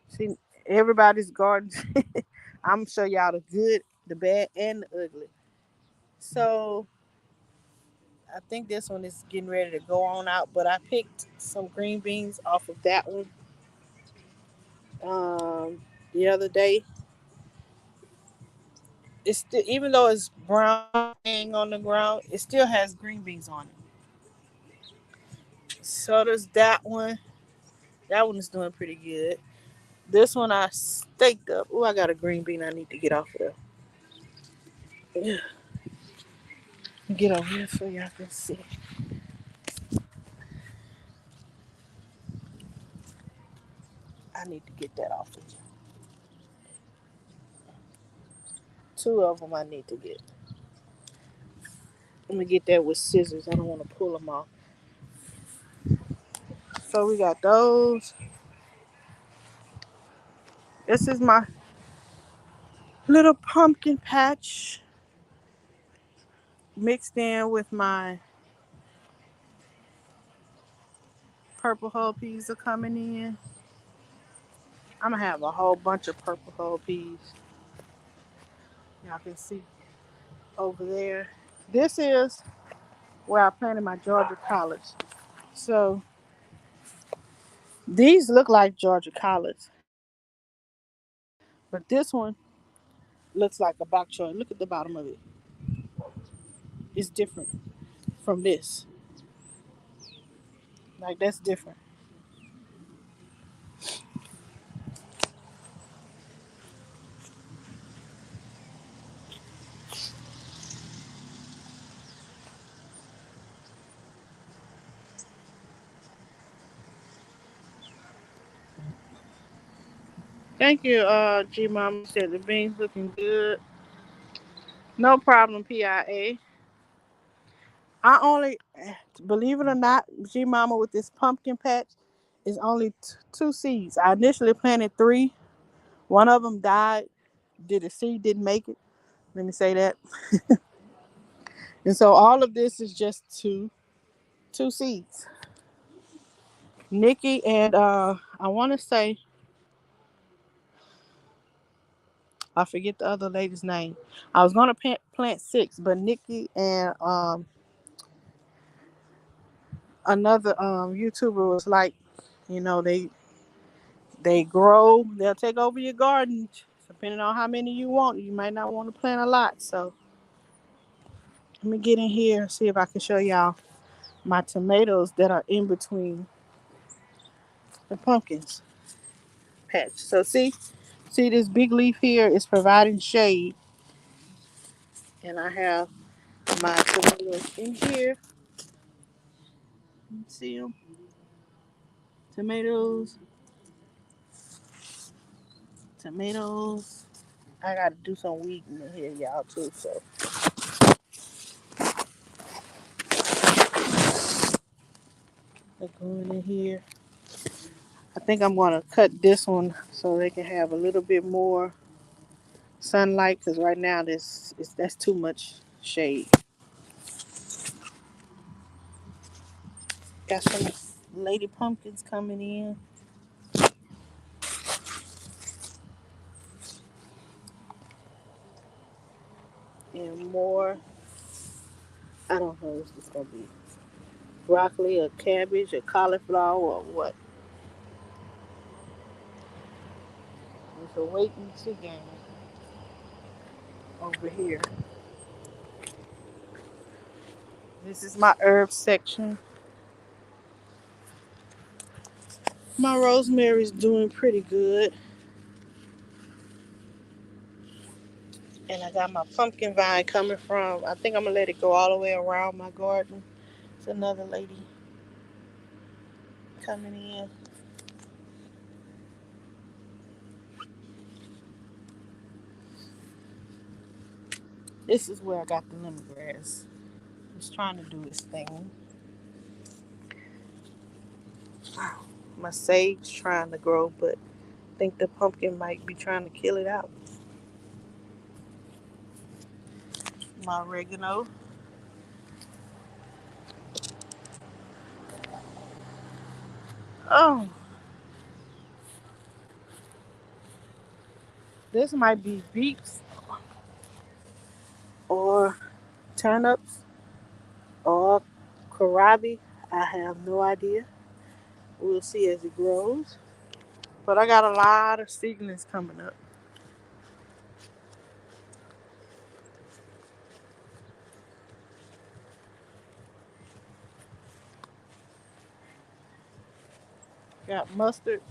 Speaker 1: See, everybody's garden. I'm gonna show y'all the good, the bad, and the ugly. So I think this one is getting ready to go on out, but I picked some green beans off of that one the other day. It's still, even though it's brown hanging on the ground, it still has green beans on it. So does that one. That one is doing pretty good. This one I staked up. Oh, I got a green bean I need to get off of there. Get over here so y'all can see. I need to get that off of you. Two of them I need to get. Let me get that with scissors. I don't want to pull them off. So we got those. This is my little pumpkin patch mixed in with my purple hull peas are coming in. I'm gonna have a whole bunch of purple hull peas. Y'all can see over there. This is where I planted my Georgia collards. So these look like Georgia collards, but this one looks like a bok choy. Look at the bottom of it. It's different from this. Like that's different. Thank you, G Mama said the beans looking good. No problem, PIA. I only, believe it or not, G Mama, with this pumpkin patch is only two seeds. I initially planted three. One of them died. Did the seed didn't make it? Let me say that. And so all of this is just two seeds. Nikki and I want to say I forget the other lady's name. I was gonna plant six, but Nikki and another YouTuber was like, you know, they grow, they'll take over your garden. Depending on how many you want, you might not want to plant a lot. So let me get in here and see if I can show y'all my tomatoes that are in between the pumpkins patch. So see this big leaf here is providing shade, and I have my tomatoes in here. See them? Tomatoes, tomatoes. I gotta do some weeding in here, y'all, too. So they're going in here. I think I'm gonna cut this one so they can have a little bit more sunlight, because right now that's too much shade. Got some lady pumpkins coming in and more. I don't know if it's gonna be broccoli or cabbage or cauliflower or what. It's a wait and see game over here. This is my herb section. My rosemary is doing pretty good. And I got my pumpkin vine coming from, I think I'm going to let it go all the way around my garden. another lady coming in. This is where I got the lemongrass. It's trying to do its thing. My sage trying to grow, but I think the pumpkin might be trying to kill it out. My oregano. Oh, this might be beets or turnips or kohlrabi. I have no idea. We'll see as it grows. But I got a lot of seedlings coming up. Got mustard,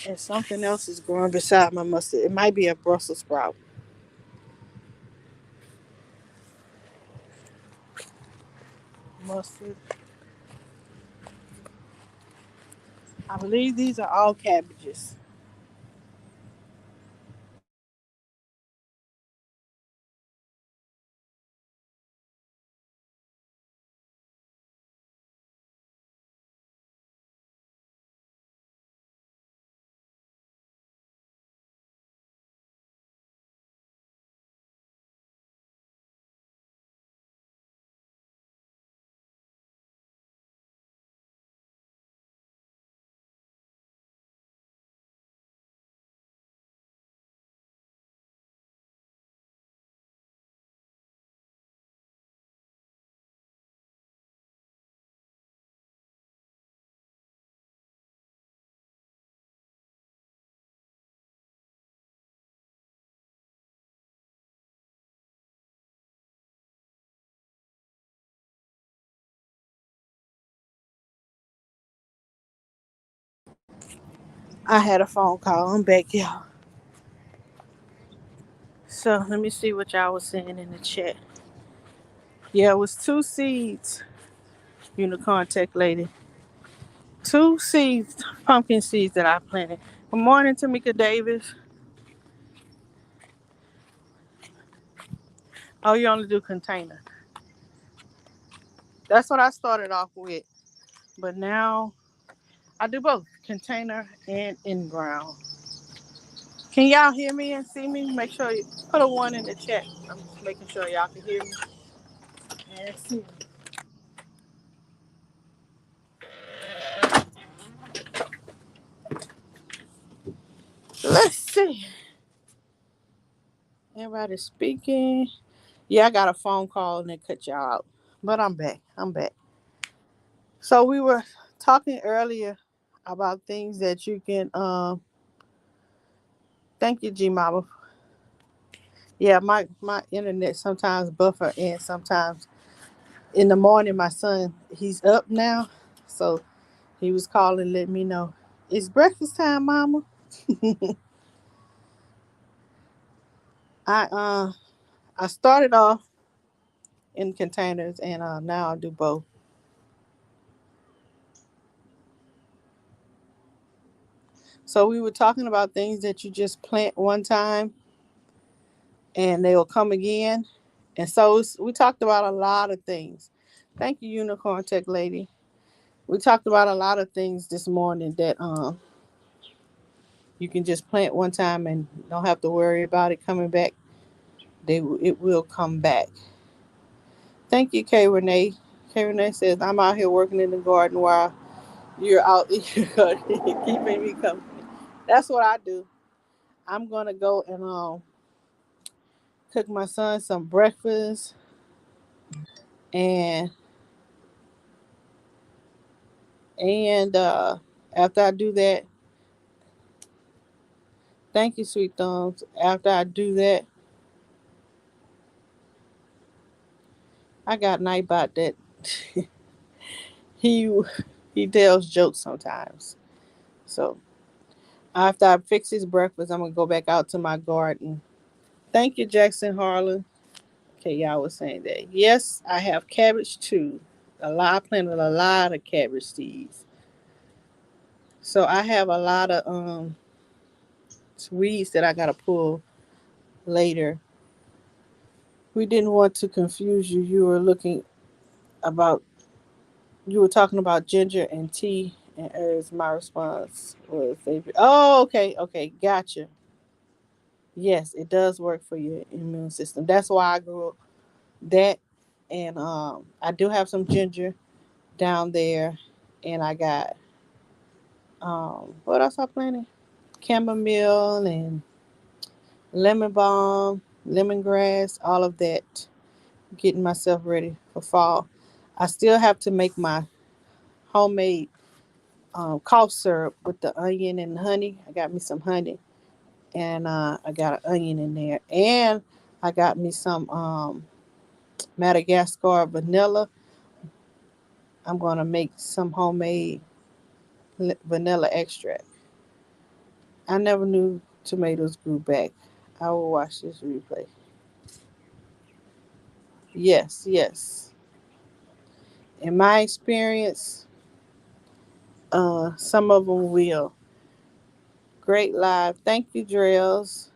Speaker 1: and something else is growing beside my mustard. It might be a Brussels sprout. Mustard. I believe these are all cabbages. I had a phone call. I'm back, y'all. So let me see what y'all was saying in the chat. Yeah, it was two seeds, unicorn tech lady. Two seeds, pumpkin seeds that I planted. Good morning, Tamika Davis. Oh, you only do container. That's what I started off with. But now I do both container and in ground. Can y'all hear me and see me? Make sure you put a one in the chat. I'm just making sure y'all can hear me and see me. Let's see. Everybody speaking. Yeah, I got a phone call and they cut y'all out. But I'm back. I'm back. So we were talking earlier about things that you can thank you, G Mama. Yeah, my internet sometimes buffer and sometimes in the morning my son he's up now. So he was calling let me know. It's breakfast time, Mama. I uh I started off in containers and now I do both. So we were talking about things that you just plant one time and they will come again. And so we talked about a lot of things. Thank you, Unicorn Tech Lady. We talked about a lot of things this morning that you can just plant one time and don't have to worry about it coming back. It will come back. Thank you, K Renee. K Renee says I'm out here working in the garden while you're out keeping me company. That's what I do. I'm gonna go and cook my son some breakfast and and after I do that, thank you, Sweet Thumbs. After I do that, I got Nightbot that he he tells jokes sometimes. So after I fix his breakfast, I'm gonna go back out to my garden. Thank you, Jackson Harlan. Okay, y'all was saying that. Yes, I have cabbage too. I planted a lot of cabbage seeds. So I have a lot of weeds that I gotta pull later. We didn't want to confuse you. About you were talking about ginger and tea and herbs. My response was favorite. Oh, okay, okay, gotcha. Yes, it does work for your immune system. That's why I grew up that, and I do have some ginger down there, and I got what else I planted? Chamomile and lemon balm, lemongrass, all of that. Getting myself ready for fall. I still have to make my homemade cough syrup with the onion and honey. I got me some honey, and I got an onion in there, and I got me some Madagascar vanilla. I'm gonna make some homemade vanilla extract. I never knew tomatoes grew back. I will watch this replay. Yes, yes. In my experience, some of them will. Great live. Thank you, Drills.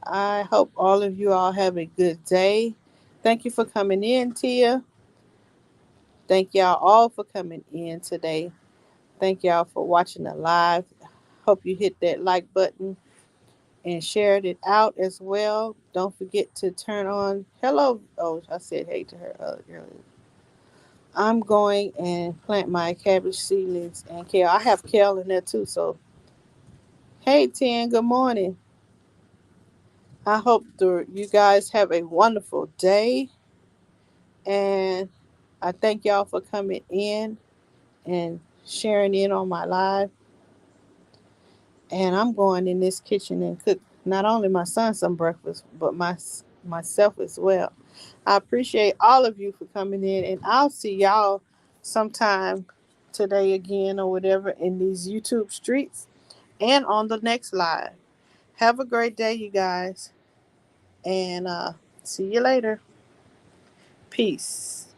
Speaker 1: I hope all of you all have a good day. Thank you for coming in, Tia. Thank y'all all for coming in today. Thank y'all for watching the live. Hope you hit that like button and shared it out as well. Don't forget to turn on hello. Oh, I said hey to her earlier. I'm going and plant my cabbage seedlings and kale. I have kale in there too. So, hey, Tin, good morning. I hope you guys have a wonderful day. And I thank y'all for coming in and sharing in on my live. And I'm going in this kitchen and cook not only my son some breakfast, but myself as well. I appreciate all of you for coming in, and I'll see y'all sometime today again or whatever in these YouTube streets and on the next live. Have a great day, you guys, and see you later. Peace.